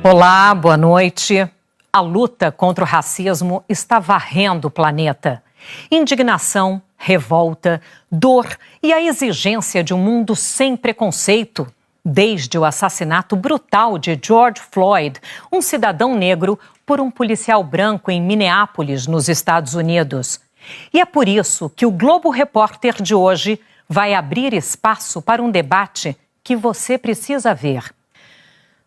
Olá, boa noite. A luta contra o racismo está varrendo o planeta. Indignação, revolta, dor e a exigência de um mundo sem preconceito. Desde o assassinato brutal de George Floyd, um cidadão negro, por um policial branco em Minneapolis, nos Estados Unidos. E é por isso que o Globo Repórter de hoje vai abrir espaço para um debate que você precisa ver.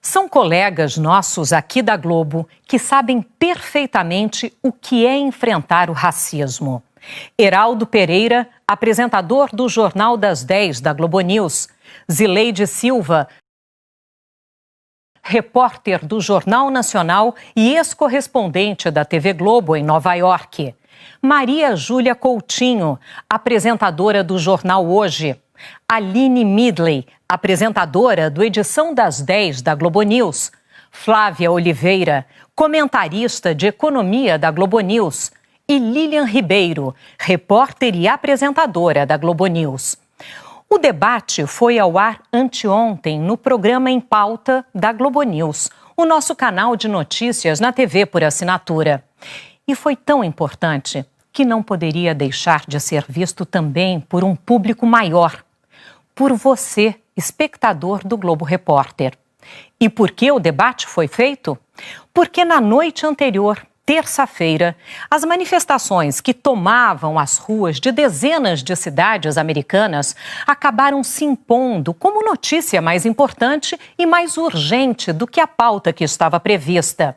São colegas nossos aqui da Globo que sabem perfeitamente o que é enfrentar o racismo. Heraldo Pereira, apresentador do Jornal das 10 da Globo News. Zileide Silva, repórter do Jornal Nacional e ex-correspondente da TV Globo em Nova York. Maria Júlia Coutinho, apresentadora do Jornal Hoje. Aline Midley, apresentadora do Edição das 10 da Globo News. Flávia Oliveira, comentarista de economia da Globo News. E Lilian Ribeiro, repórter e apresentadora da Globo News. O debate foi ao ar anteontem no programa Em Pauta da Globo News, o nosso canal de notícias na TV por assinatura. E foi tão importante que não poderia deixar de ser visto também por um público maior, por você, espectador do Globo Repórter. E por que o debate foi feito? Porque na noite anterior, terça-feira, as manifestações que tomavam as ruas de dezenas de cidades americanas acabaram se impondo como notícia mais importante e mais urgente do que a pauta que estava prevista.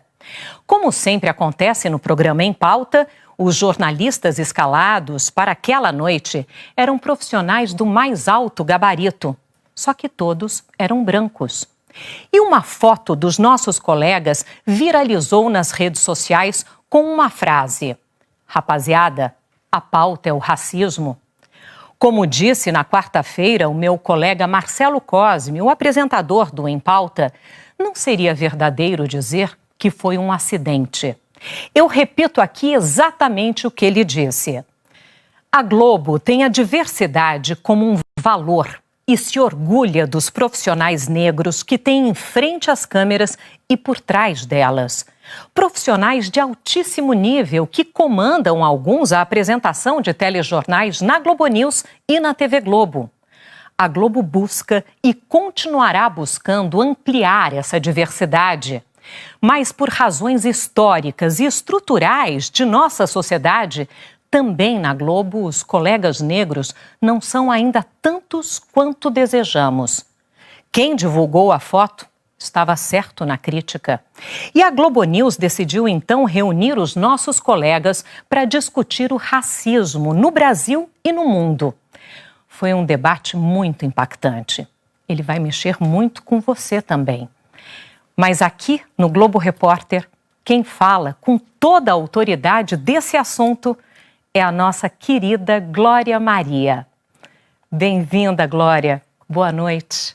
Como sempre acontece no programa Em Pauta, os jornalistas escalados para aquela noite eram profissionais do mais alto gabarito, só que todos eram brancos. E uma foto dos nossos colegas viralizou nas redes sociais com uma frase: "Rapaziada, a pauta é o racismo". Como disse na quarta-feira o meu colega Marcelo Cosme, o apresentador do Em Pauta, não seria verdadeiro dizer que foi um acidente. Eu repito aqui exatamente o que ele disse. A Globo tem a diversidade como um valor e se orgulha dos profissionais negros que tem em frente às câmeras e por trás delas. Profissionais de altíssimo nível que comandam alguns a apresentação de telejornais na Globo News e na TV Globo. A Globo busca e continuará buscando ampliar essa diversidade. Mas por razões históricas e estruturais de nossa sociedade, também na Globo os colegas negros não são ainda tantos quanto desejamos. Quem divulgou a foto estava certo na crítica. E a Globo News decidiu então reunir os nossos colegas para discutir o racismo no Brasil e no mundo. Foi um debate muito impactante. Ele vai mexer muito com você também. Mas aqui, no Globo Repórter, quem fala com toda a autoridade desse assunto é a nossa querida Glória Maria. Bem-vinda, Glória. Boa noite.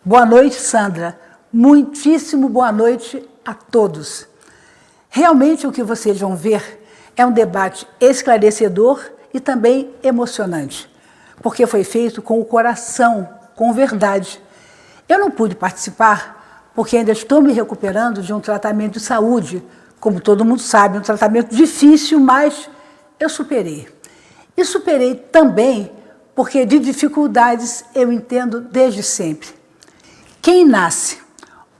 Boa noite, Sandra. Muitíssimo boa noite a todos. Realmente o que vocês vão ver é um debate esclarecedor e também emocionante, porque foi feito com o coração, com verdade. Eu não pude participar porque ainda estou me recuperando de um tratamento de saúde, como todo mundo sabe, um tratamento difícil, mas eu superei. E superei também porque de dificuldades eu entendo desde sempre. Quem nasce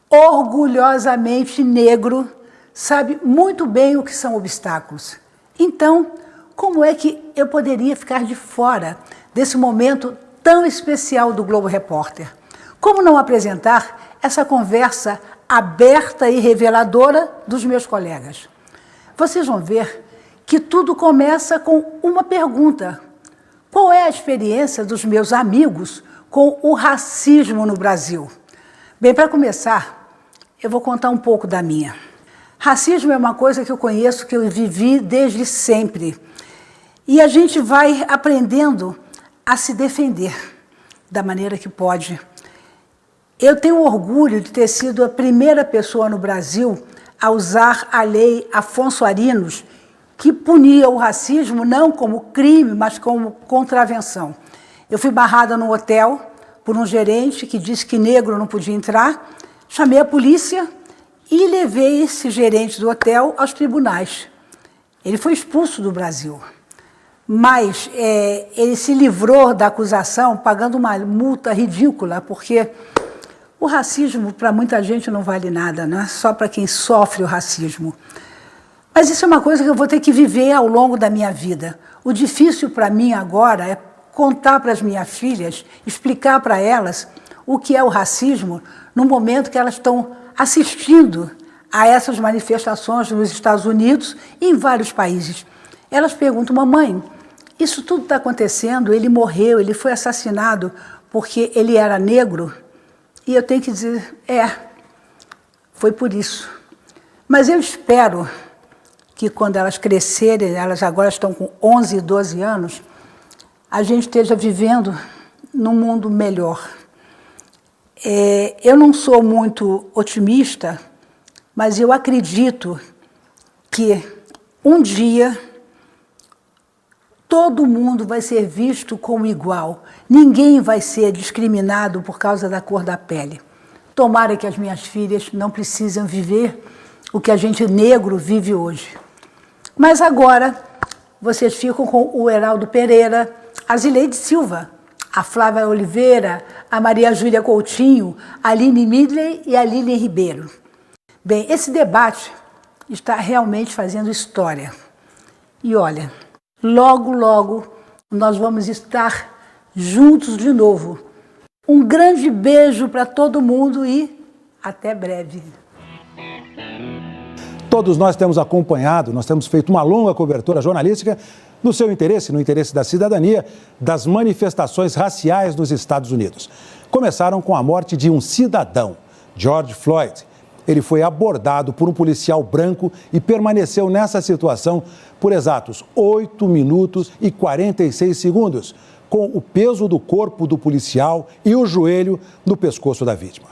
orgulhosamente negro sabe muito bem o que são obstáculos. Então, como é que eu poderia ficar de fora desse momento tão especial do Globo Repórter? Como não apresentar essa conversa aberta e reveladora dos meus colegas? Vocês vão ver que tudo começa com uma pergunta. Qual é a experiência dos meus amigos com o racismo no Brasil? Bem, para começar, eu vou contar um pouco da minha. Racismo é uma coisa que eu conheço, que eu vivi desde sempre. E a gente vai aprendendo a se defender da maneira que pode. Eu tenho orgulho de ter sido a primeira pessoa no Brasil a usar a lei Afonso Arinos, que punia o racismo não como crime, mas como contravenção. Eu fui barrada no hotel por um gerente que disse que negro não podia entrar, chamei a polícia e levei esse gerente do hotel aos tribunais. Ele foi expulso do Brasil, mas ele se livrou da acusação pagando uma multa ridícula, porque o racismo para muita gente não vale nada, não é só para quem sofre o racismo. Mas isso é uma coisa que eu vou ter que viver ao longo da minha vida. O difícil para mim agora é contar para as minhas filhas, explicar para elas o que é o racismo no momento que elas estão assistindo a essas manifestações nos Estados Unidos e em vários países. Elas perguntam: mamãe, isso tudo está acontecendo, ele morreu, ele foi assassinado porque ele era negro? E eu tenho que dizer, foi por isso. Mas eu espero que quando elas crescerem, elas agora estão com 11 e 12 anos, a gente esteja vivendo num mundo melhor. Eu não sou muito otimista, mas eu acredito que um dia todo mundo vai ser visto como igual. Ninguém vai ser discriminado por causa da cor da pele. Tomara que as minhas filhas não precisem viver o que a gente negro vive hoje. Mas agora vocês ficam com o Heraldo Pereira, a Zileide Silva, a Flávia Oliveira, a Maria Júlia Coutinho, a Aline Midley e a Lilian Ribeiro. Bem, esse debate está realmente fazendo história. E olha, logo, logo, nós vamos estar juntos de novo. Um grande beijo para todo mundo e até breve. Todos nós temos acompanhado, nós temos feito uma longa cobertura jornalística no seu interesse, no interesse da cidadania, das manifestações raciais nos Estados Unidos. Começaram com a morte de um cidadão, George Floyd. Ele foi abordado por um policial branco e permaneceu nessa situação por exatos 8 minutos e 46 segundos, com o peso do corpo do policial e o joelho no pescoço da vítima.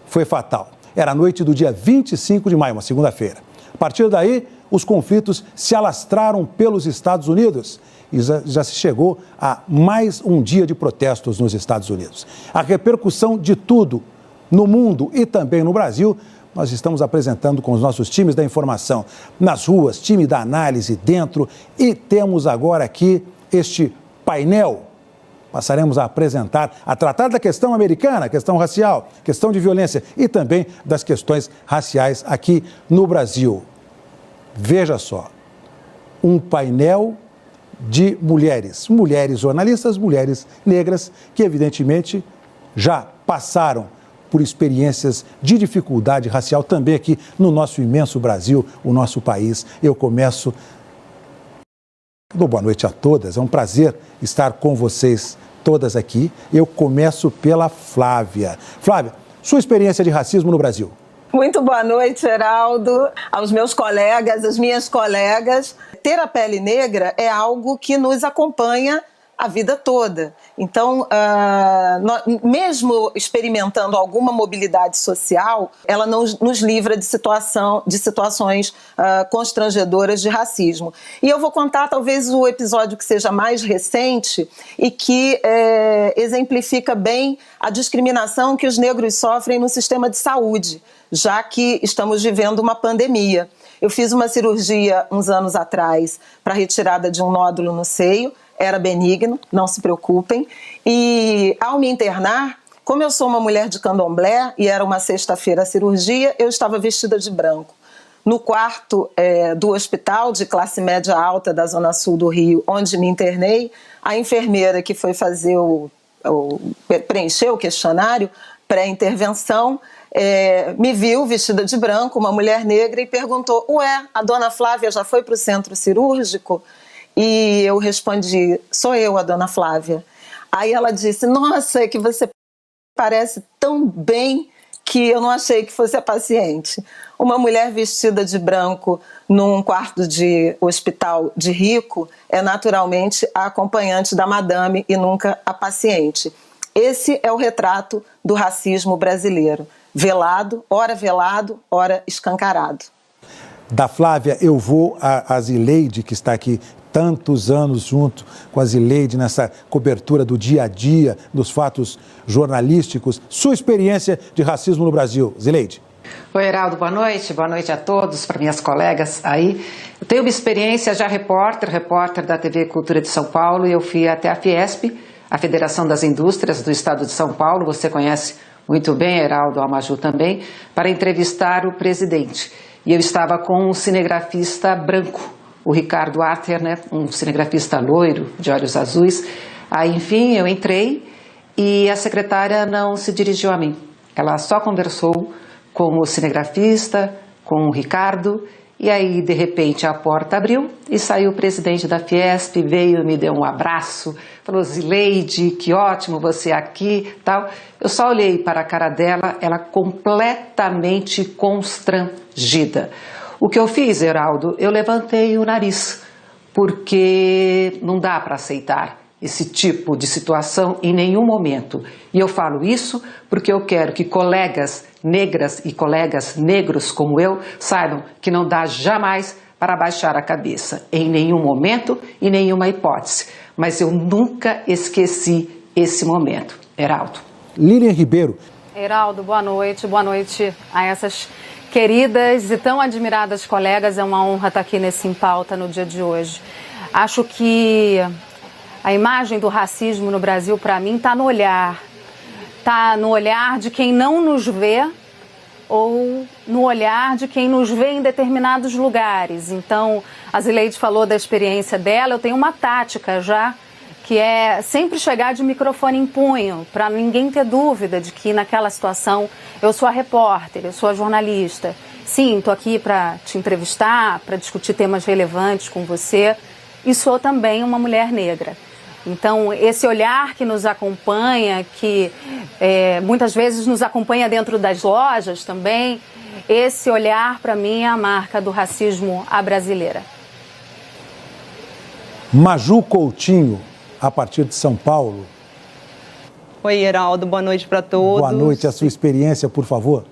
Foi fatal. Era a noite do dia 25 de maio, uma segunda-feira. A partir daí, os conflitos se alastraram pelos Estados Unidos e já se chegou a mais um dia de protestos nos Estados Unidos. A repercussão de tudo no mundo e também no Brasil, nós estamos apresentando com os nossos times da informação nas ruas, time da análise dentro, e temos agora aqui este painel. Passaremos a apresentar, a tratar da questão americana, questão racial, questão de violência e também das questões raciais aqui no Brasil. Veja só, um painel de mulheres jornalistas, mulheres negras, que evidentemente já passaram por experiências de dificuldade racial também aqui no nosso imenso Brasil, o nosso país. Eu começo... Boa noite a todas, é um prazer estar com vocês todas aqui. Eu começo pela Flávia. Flávia, sua experiência de racismo no Brasil. Muito boa noite, Heraldo, aos meus colegas, às minhas colegas. Ter a pele negra é algo que nos acompanha a vida toda. Então, mesmo experimentando alguma mobilidade social, ela não nos livra de situações constrangedoras de racismo. E eu vou contar talvez o episódio que seja mais recente e que exemplifica bem a discriminação que os negros sofrem no sistema de saúde, já que estamos vivendo uma pandemia. Eu fiz uma cirurgia uns anos atrás para retirada de um nódulo no seio. Era benigno, não se preocupem. E ao me internar, como eu sou uma mulher de candomblé e era uma sexta-feira a cirurgia, eu estava vestida de branco. No quarto do hospital de classe média alta da Zona Sul do Rio, onde me internei, a enfermeira que foi fazer preencher o questionário pré-intervenção, me viu vestida de branco, uma mulher negra, e perguntou: ué, a dona Flávia já foi para o centro cirúrgico? E eu respondi: sou eu, a dona Flávia. Aí ela disse: nossa, é que você parece tão bem que eu não achei que fosse a paciente. Uma mulher vestida de branco num quarto de hospital de rico é naturalmente a acompanhante da madame e nunca a paciente. Esse é o retrato do racismo brasileiro. Velado, ora escancarado. Da Flávia, eu vou a Zileide, que está aqui tantos anos junto com a Zileide nessa cobertura do dia a dia, dos fatos jornalísticos. Sua experiência de racismo no Brasil, Zileide? Oi, Heraldo, boa noite a todos, para minhas colegas aí. Eu tenho uma experiência já repórter da TV Cultura de São Paulo, e eu fui até a Fiesp, a Federação das Indústrias do Estado de São Paulo, você conhece muito bem, Heraldo, a Maju também, para entrevistar o presidente. E eu estava com um cinegrafista branco, o Ricardo Arter, né, um cinegrafista loiro, de olhos azuis. Aí, enfim, eu entrei e a secretária não se dirigiu a mim. Ela só conversou com o cinegrafista, com o Ricardo, e aí, de repente, a porta abriu e saiu o presidente da Fiesp, veio, me deu um abraço, falou: Zileide, que ótimo você aqui, tal. Eu só olhei para a cara dela, ela completamente constrangida. O que eu fiz, Heraldo? Eu levantei o nariz, porque não dá para aceitar esse tipo de situação em nenhum momento. E eu falo isso porque eu quero que colegas negras e colegas negros como eu saibam que não dá jamais para baixar a cabeça, em nenhum momento e nenhuma hipótese. Mas eu nunca esqueci esse momento. Heraldo. Lilian Ribeiro. Heraldo, boa noite a essas queridas e tão admiradas colegas. É uma honra estar aqui nesse Em Pauta no dia de hoje. Acho que a imagem do racismo no Brasil, para mim, está no olhar. Está no olhar de quem não nos vê ou no olhar de quem nos vê em determinados lugares. Então, a Zileide falou da experiência dela. Eu tenho uma tática já, que é sempre chegar de microfone em punho, para ninguém ter dúvida de que naquela situação eu sou a repórter, eu sou a jornalista. Sim, estou aqui para te entrevistar, para discutir temas relevantes com você, e sou também uma mulher negra. Então, esse olhar que nos acompanha, que muitas vezes nos acompanha dentro das lojas também, esse olhar, para mim, é a marca do racismo à brasileira. Maju Coutinho, a partir de São Paulo. Oi, Heraldo, boa noite para todos. Boa noite, a sua experiência, por favor.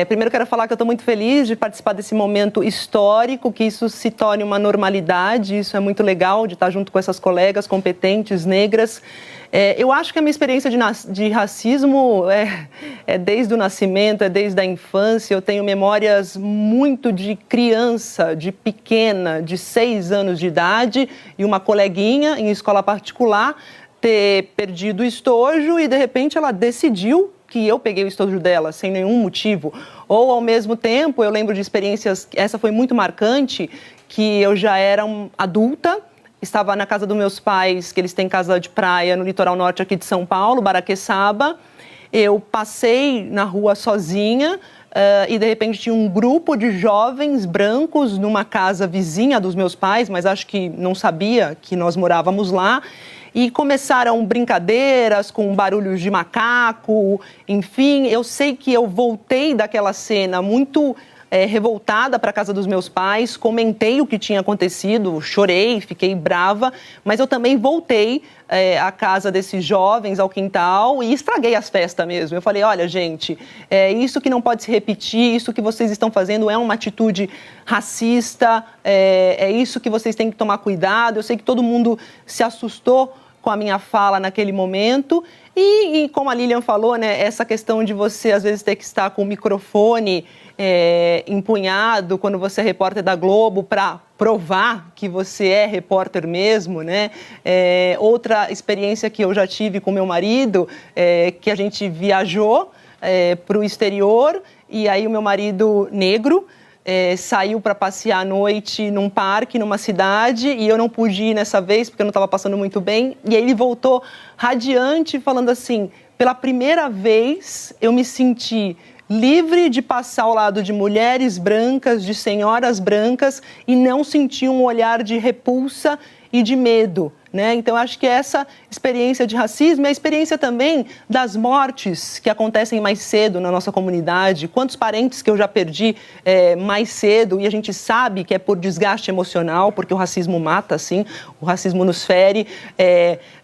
Primeiro quero falar que eu estou muito feliz de participar desse momento histórico, que isso se torne uma normalidade, isso é muito legal de estar junto com essas colegas competentes, negras. Eu acho que a minha experiência de racismo é desde o nascimento, é desde a infância. Eu tenho memórias muito de criança, de pequena, de 6 anos de idade, e uma coleguinha em escola particular ter perdido o estojo e, de repente, ela decidiu que eu peguei o estojo dela sem nenhum motivo. Ou, ao mesmo tempo, eu lembro de experiências, essa foi muito marcante, que eu já era adulta, estava na casa dos meus pais, que eles têm casa de praia no litoral norte aqui de São Paulo, Baraqueçaba. Eu passei na rua sozinha e, de repente, tinha um grupo de jovens brancos numa casa vizinha dos meus pais, mas acho que não sabia que nós morávamos lá. E começaram brincadeiras com barulhos de macaco, enfim. Eu sei que eu voltei daquela cena muito revoltada para a casa dos meus pais, comentei o que tinha acontecido, chorei, fiquei brava, mas eu também voltei à casa desses jovens, ao quintal, e estraguei as festas mesmo. Eu falei: olha, gente, isso que não pode se repetir, isso que vocês estão fazendo é uma atitude racista, é isso que vocês têm que tomar cuidado. Eu sei que todo mundo se assustou com a minha fala naquele momento. E como a Lilian falou, né, essa questão de você, às vezes, ter que estar com o microfone empunhado quando você é repórter da Globo para provar que você é repórter mesmo, né? Outra experiência que eu já tive com meu marido, que a gente viajou para o exterior, e aí o meu marido negro saiu para passear à noite num parque, numa cidade, e eu não pude ir nessa vez porque eu não estava passando muito bem. E aí ele voltou radiante, falando assim: pela primeira vez eu me senti livre de passar ao lado de mulheres brancas, de senhoras brancas, e não senti um olhar de repulsa e de medo, né? Então, acho que essa experiência de racismo é a experiência também das mortes que acontecem mais cedo na nossa comunidade. Quantos parentes que eu já perdi mais cedo, e a gente sabe que é por desgaste emocional, porque o racismo mata, sim, o racismo nos fere,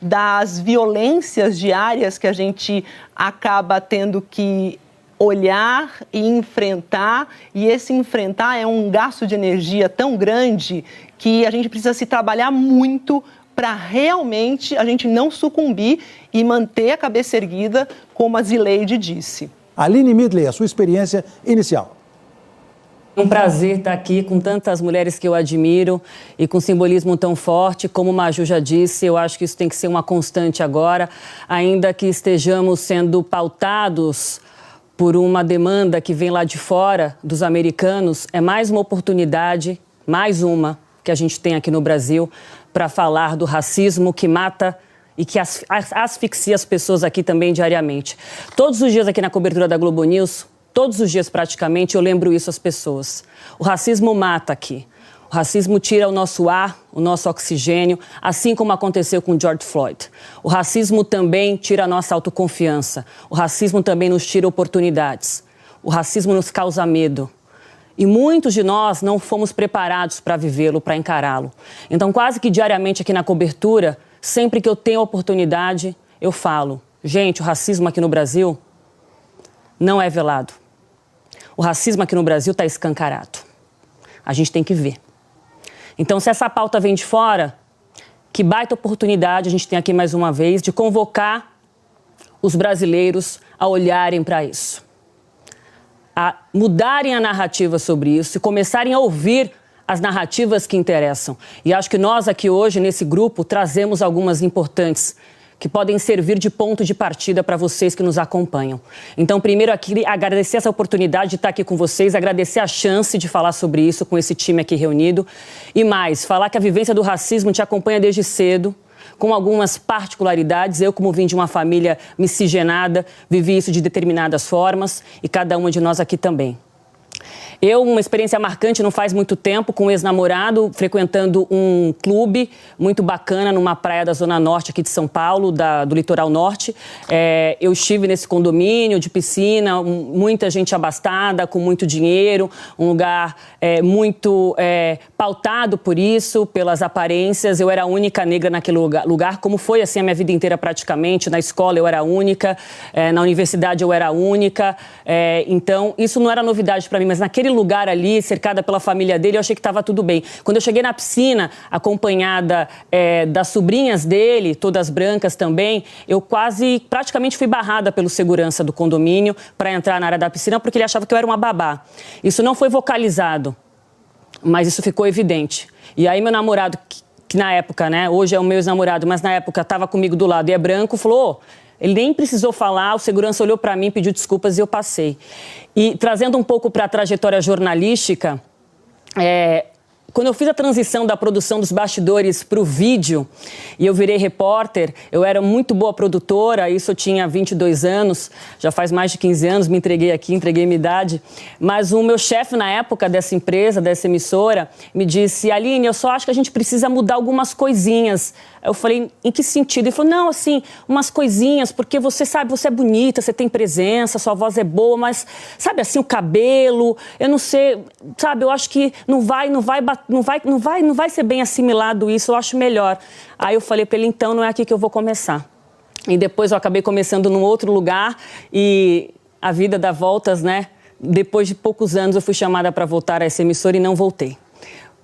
das violências diárias que a gente acaba tendo que olhar e enfrentar, e esse enfrentar é um gasto de energia tão grande que a gente precisa se trabalhar muito para realmente a gente não sucumbir e manter a cabeça erguida, como a Zileide disse. Aline Midley, a sua experiência inicial. É um prazer estar aqui com tantas mulheres que eu admiro e com simbolismo tão forte. Como o Maju já disse, eu acho que isso tem que ser uma constante agora, ainda que estejamos sendo pautados por uma demanda que vem lá de fora dos americanos. É mais uma oportunidade, mais uma, que a gente tem aqui no Brasil para falar do racismo que mata e que asfixia as pessoas aqui também diariamente. Todos os dias aqui na cobertura da Globo News, todos os dias praticamente, eu lembro isso às pessoas. O racismo mata aqui. O racismo tira o nosso ar, o nosso oxigênio, assim como aconteceu com George Floyd. O racismo também tira a nossa autoconfiança. O racismo também nos tira oportunidades. O racismo nos causa medo. E muitos de nós não fomos preparados para vivê-lo, para encará-lo. Então, quase que diariamente aqui na cobertura, sempre que eu tenho oportunidade, eu falo: gente, o racismo aqui no Brasil não é velado. O racismo aqui no Brasil está escancarado. A gente tem que ver. Então, se essa pauta vem de fora, que baita oportunidade a gente tem aqui mais uma vez de convocar os brasileiros a olharem para isso, a mudarem a narrativa sobre isso e começarem a ouvir as narrativas que interessam. E acho que nós aqui hoje, nesse grupo, trazemos algumas importantes que podem servir de ponto de partida para vocês que nos acompanham. Então, primeiro aqui, agradecer essa oportunidade de estar aqui com vocês, agradecer a chance de falar sobre isso com esse time aqui reunido. E mais, falar que a vivência do racismo te acompanha desde cedo, com algumas particularidades. Eu, como vim de uma família miscigenada, vivi isso de determinadas formas e cada uma de nós aqui também. Eu, uma experiência marcante não faz muito tempo, com um ex-namorado, frequentando um clube muito bacana numa praia da Zona Norte aqui de São Paulo, do Litoral Norte. Eu estive nesse condomínio de piscina, muita gente abastada, com muito dinheiro, um lugar muito pautado por isso, pelas aparências. Eu era a única negra naquele lugar, como foi assim a minha vida inteira praticamente. Na escola eu era a única, na universidade eu era a única. Então, isso não era novidade para mim, mas naquele lugar ali, cercada pela família dele, eu achei que estava tudo bem. Quando eu cheguei na piscina, acompanhada das sobrinhas dele, todas brancas também, eu praticamente fui barrada pelo segurança do condomínio para entrar na área da piscina, porque ele achava que eu era uma babá. Isso não foi vocalizado, mas isso ficou evidente. E aí meu namorado, que na época, né, hoje é o meu ex-namorado, mas na época estava comigo do lado e é branco, falou: ele nem precisou falar, o segurança olhou para mim, pediu desculpas e eu passei. E trazendo um pouco para a trajetória jornalística, quando eu fiz a transição da produção dos bastidores para o vídeo e eu virei repórter, eu era muito boa produtora, isso eu tinha 22 anos, já faz mais de 15 anos, me entreguei aqui, entreguei minha idade. Mas o meu chefe na época dessa empresa, dessa emissora, me disse: Aline, eu só acho que a gente precisa mudar algumas coisinhas. Eu falei: em que sentido? Ele falou: não, assim, umas coisinhas, porque você sabe, você é bonita, você tem presença, sua voz é boa, mas, sabe, assim, o cabelo, eu não sei, sabe, eu acho que não vai ser bem assimilado isso, eu acho melhor. Aí eu falei para ele: então não é aqui que eu vou começar. E depois eu acabei começando num outro lugar e a vida dá voltas, né? Depois de poucos anos eu fui chamada para voltar a essa emissora e não voltei.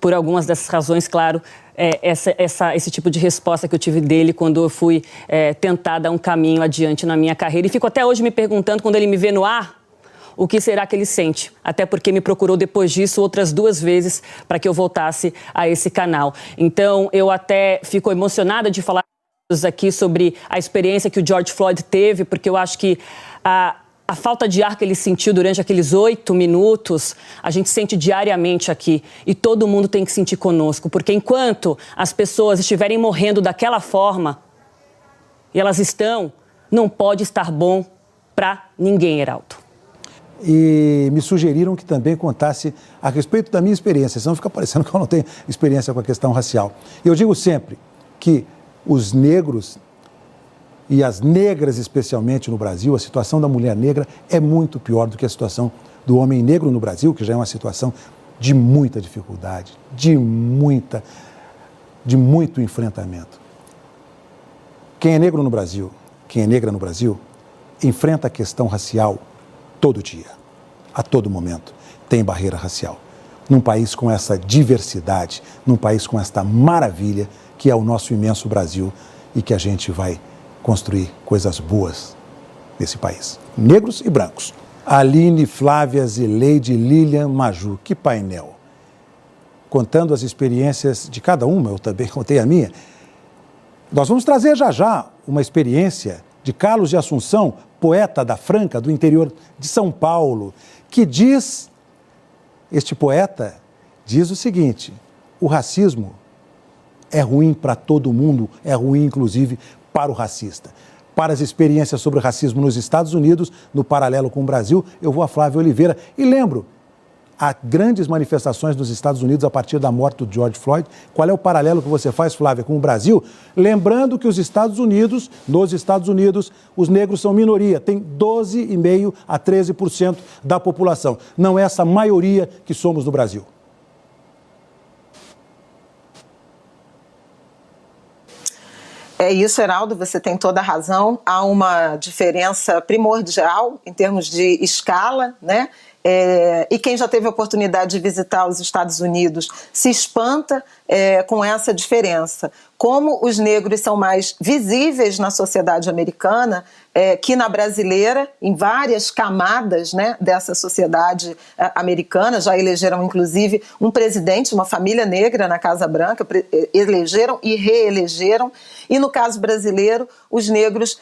Por algumas dessas razões, claro, esse tipo de resposta que eu tive dele quando eu fui tentar dar um caminho adiante na minha carreira. E fico até hoje me perguntando, quando ele me vê no ar, o que será que ele sente? Até porque me procurou depois disso outras 2 vezes para que eu voltasse a esse canal. Então, eu até fico emocionada de falar aqui sobre a experiência que o George Floyd teve, porque eu acho que a falta de ar que ele sentiu durante aqueles 8 minutos, a gente sente diariamente aqui. E todo mundo tem que sentir conosco, porque enquanto as pessoas estiverem morrendo daquela forma, e elas estão, não pode estar bom para ninguém, Heraldo. E me sugeriram que também contasse a respeito da minha experiência, senão fica parecendo que eu não tenho experiência com a questão racial. Eu digo sempre que os negros, e as negras especialmente no Brasil, a situação da mulher negra é muito pior do que a situação do homem negro no Brasil, que já é uma situação de muita dificuldade, de muito enfrentamento. Quem é negro no Brasil, quem é negra no Brasil, enfrenta a questão racial todo dia, a todo momento, tem barreira racial. Num país com essa diversidade, num país com esta maravilha que é o nosso imenso Brasil e que a gente vai construir coisas boas nesse país, negros e brancos. Aline, Flávia, Zileide, Lilian, Maju. Que painel. Contando as experiências de cada uma, eu também contei a minha. Nós vamos trazer já uma experiência de Carlos de Assunção, poeta da Franca, do interior de São Paulo, que diz, este poeta diz o seguinte: o racismo é ruim para todo mundo, é ruim inclusive para o racista. Para as experiências sobre o racismo nos Estados Unidos, no paralelo com o Brasil, eu vou a Flávia Oliveira e lembro, há grandes manifestações nos Estados Unidos a partir da morte do George Floyd. Qual é o paralelo que você faz, Flávia, com o Brasil? Lembrando que nos Estados Unidos, os negros são minoria, tem 12,5% a 13% da população. Não é essa maioria que somos no Brasil. É isso, Heraldo, você tem toda a razão. Há uma diferença primordial em termos de escala, né? E quem já teve a oportunidade de visitar os Estados Unidos se espanta com essa diferença. Como os negros são mais visíveis na sociedade americana que na brasileira, em várias camadas, né, dessa sociedade americana, já elegeram inclusive um presidente, uma família negra na Casa Branca, elegeram e reelegeram, e no caso brasileiro, os negros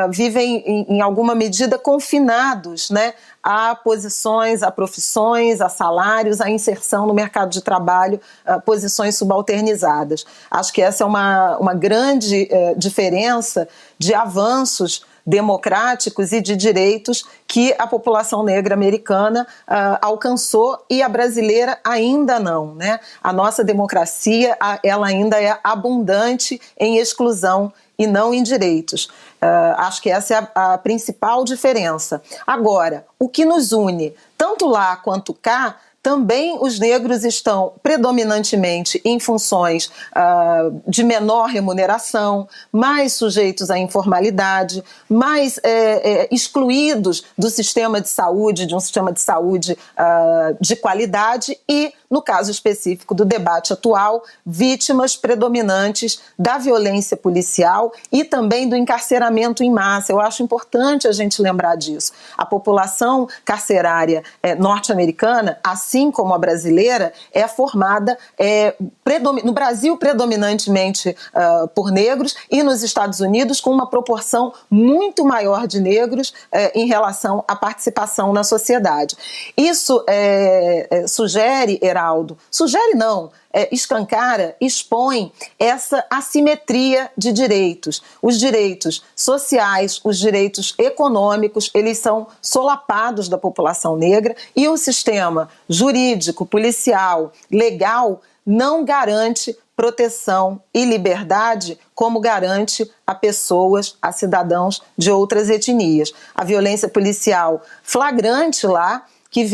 vivem em alguma medida confinados, né, a posições, a profissões, a salários, a inserção no mercado de trabalho, posições subalternizadas. Acho que essa é uma grande diferença de avanços democráticos e de direitos que a população negra americana alcançou e a brasileira ainda não, né? A nossa democracia, ela ainda é abundante em exclusão e não em direitos. Acho que essa é a principal diferença. Agora, o que nos une, tanto lá quanto cá, também os negros estão predominantemente em funções de menor remuneração, mais sujeitos à informalidade, mais excluídos do sistema de saúde, de um sistema de saúde de qualidade e, no caso específico do debate atual, vítimas predominantes da violência policial e também do encarceramento em massa. Eu acho importante a gente lembrar disso. A população carcerária norte-americana, assim como a brasileira, é formada no Brasil predominantemente por negros e nos Estados Unidos com uma proporção muito maior de negros em relação à participação na sociedade. Isso sugere, Heraldo, sugere não, escancara, expõe essa assimetria de direitos. Os direitos sociais, os direitos econômicos, eles são solapados da população negra e o sistema jurídico, policial, legal não garante proteção e liberdade como garante a pessoas, a cidadãos de outras etnias. A violência policial flagrante lá, que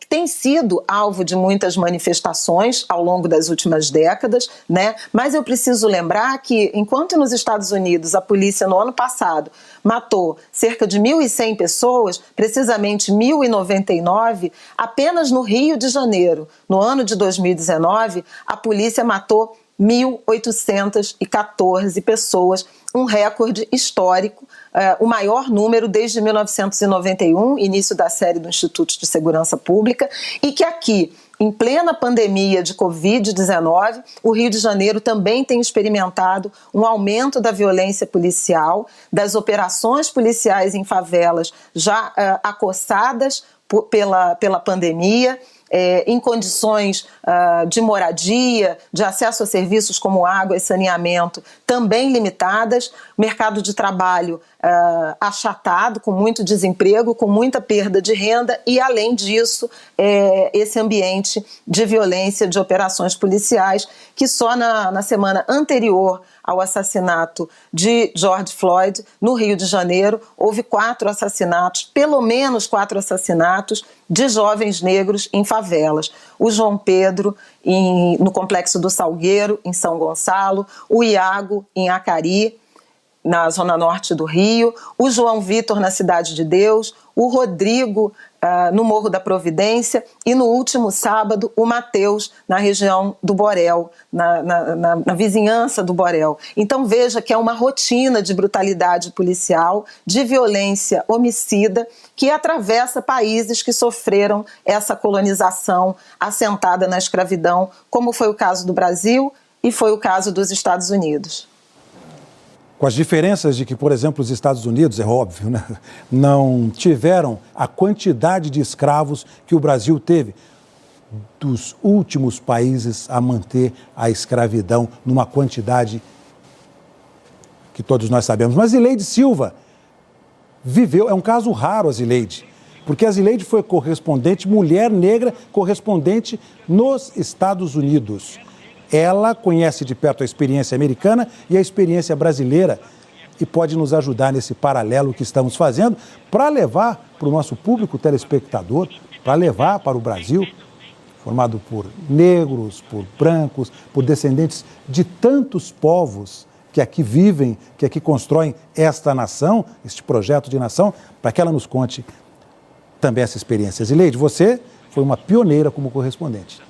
tem sido alvo de muitas manifestações ao longo das últimas décadas, né? Mas eu preciso lembrar que, enquanto nos Estados Unidos a polícia no ano passado matou cerca de 1.100 pessoas, precisamente 1.099, apenas no Rio de Janeiro, no ano de 2019, a polícia matou 1.814 pessoas, um recorde histórico, o maior número desde 1991, início da série do Instituto de Segurança Pública, e que aqui, em plena pandemia de Covid-19, o Rio de Janeiro também tem experimentado um aumento da violência policial, das operações policiais em favelas já acossadas pela pandemia, em condições de moradia, de acesso a serviços como água e saneamento também limitadas, mercado de trabalho achatado, com muito desemprego, com muita perda de renda e, além disso, esse ambiente de violência, de operações policiais, que só na semana anterior ao assassinato de George Floyd, no Rio de Janeiro, houve 4 assassinatos, pelo menos 4 assassinatos de jovens negros em favelas. O João Pedro, no Complexo do Salgueiro, em São Gonçalo, o Iago, em Acari, na zona norte do Rio, o João Vitor na Cidade de Deus, o Rodrigo no Morro da Providência e no último sábado o Mateus na região do Borel, na vizinhança do Borel. Então veja que é uma rotina de brutalidade policial, de violência homicida que atravessa países que sofreram essa colonização assentada na escravidão, como foi o caso do Brasil e foi o caso dos Estados Unidos. Com as diferenças de que, por exemplo, os Estados Unidos, é óbvio, né, não tiveram a quantidade de escravos que o Brasil teve, dos últimos países a manter a escravidão numa quantidade que todos nós sabemos. Mas Zileide Silva viveu, é um caso raro a Zileide, porque a Zileide foi correspondente, mulher negra correspondente nos Estados Unidos. Ela conhece de perto a experiência americana e a experiência brasileira e pode nos ajudar nesse paralelo que estamos fazendo para levar para o nosso público telespectador, para levar para o Brasil, formado por negros, por brancos, por descendentes de tantos povos que aqui vivem, que aqui constroem esta nação, este projeto de nação, para que ela nos conte também essa experiência. Zileide, você foi uma pioneira como correspondente.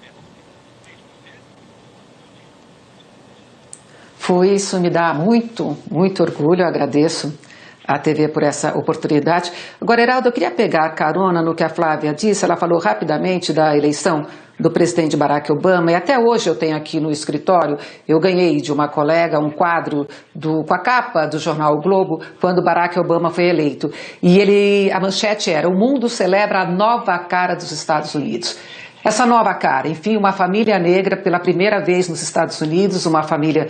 Isso me dá muito orgulho, eu agradeço à TV por essa oportunidade. Agora, Heraldo, eu queria pegar carona no que a Flávia disse, ela falou rapidamente da eleição do presidente Barack Obama, e até hoje eu tenho aqui no escritório, eu ganhei de uma colega um quadro com a capa do jornal O Globo, quando Barack Obama foi eleito. E a manchete era: o mundo celebra a nova cara dos Estados Unidos. Essa nova cara, enfim, uma família negra pela primeira vez nos Estados Unidos, uma família,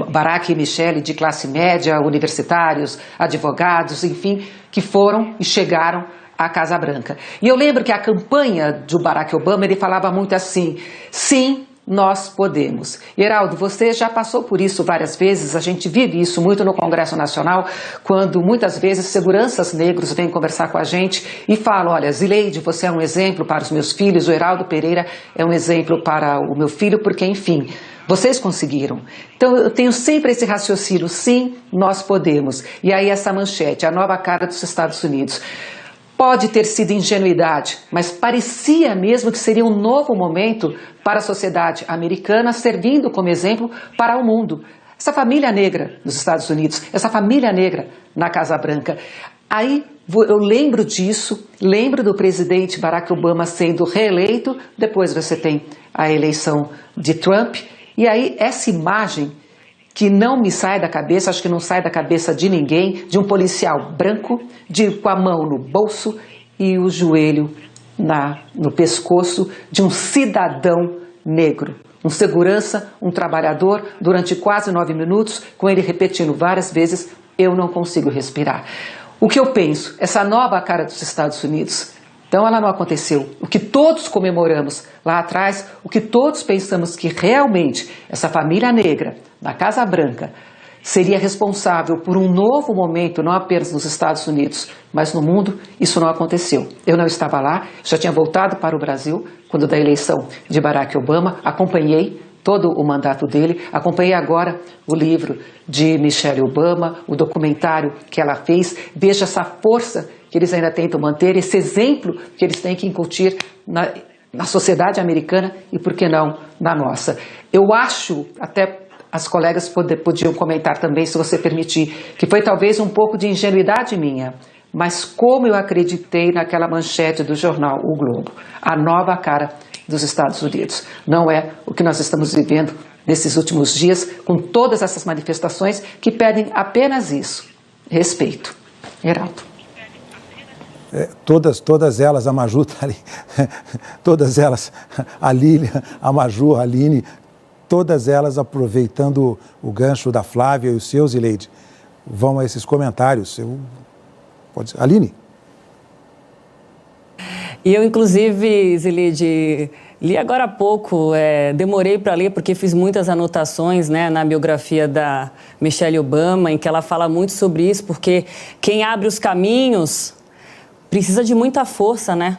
Barack e Michelle, de classe média, universitários, advogados, enfim, que foram e chegaram à Casa Branca. E eu lembro que a campanha do Barack Obama, ele falava muito assim: sim, nós podemos. Heraldo, você já passou por isso várias vezes, a gente vive isso muito no Congresso Nacional, quando muitas vezes seguranças negros vêm conversar com a gente e falam: olha, Zileide, você é um exemplo para os meus filhos, o Heraldo Pereira é um exemplo para o meu filho, porque, enfim, vocês conseguiram. Então eu tenho sempre esse raciocínio: sim, nós podemos. E aí essa manchete, a nova cara dos Estados Unidos. Pode ter sido ingenuidade, mas parecia mesmo que seria um novo momento para a sociedade americana, servindo como exemplo para o mundo. Essa família negra dos Estados Unidos, essa família negra na Casa Branca. Aí eu lembro disso, lembro do presidente Barack Obama sendo reeleito, depois você tem a eleição de Trump, e aí essa imagem que não me sai da cabeça, acho que não sai da cabeça de ninguém, de um policial branco, com a mão no bolso e o joelho no pescoço de um cidadão negro. Um segurança, um trabalhador, durante quase 9 minutos, com ele repetindo várias vezes: eu não consigo respirar. O que eu penso, essa nova cara dos Estados Unidos, então ela não aconteceu. O que todos comemoramos lá atrás, o que todos pensamos que realmente essa família negra na Casa Branca seria responsável por um novo momento, não apenas nos Estados Unidos, mas no mundo, isso não aconteceu. Eu não estava lá, já tinha voltado para o Brasil quando da eleição de Barack Obama, acompanhei todo o mandato dele, acompanhei agora o livro de Michelle Obama, o documentário que ela fez, veja essa força que eles ainda tentam manter, esse exemplo que eles têm que incutir na sociedade americana e, por que não, na nossa. Eu acho, até as colegas podiam comentar também, se você permitir, que foi talvez um pouco de ingenuidade minha, mas como eu acreditei naquela manchete do jornal O Globo, a nova cara dos Estados Unidos. Não é o que nós estamos vivendo nesses últimos dias, com todas essas manifestações que pedem apenas isso: respeito. Heraldo. Todas elas, a Maju está ali, todas elas, a Lília, a Maju, a Aline, todas elas aproveitando o gancho da Flávia e os seus, Zileide, vão a esses comentários. Aline? E eu, inclusive, Zileide, li agora há pouco, demorei para ler porque fiz muitas anotações, né, na biografia da Michelle Obama, em que ela fala muito sobre isso, porque quem abre os caminhos precisa de muita força, né?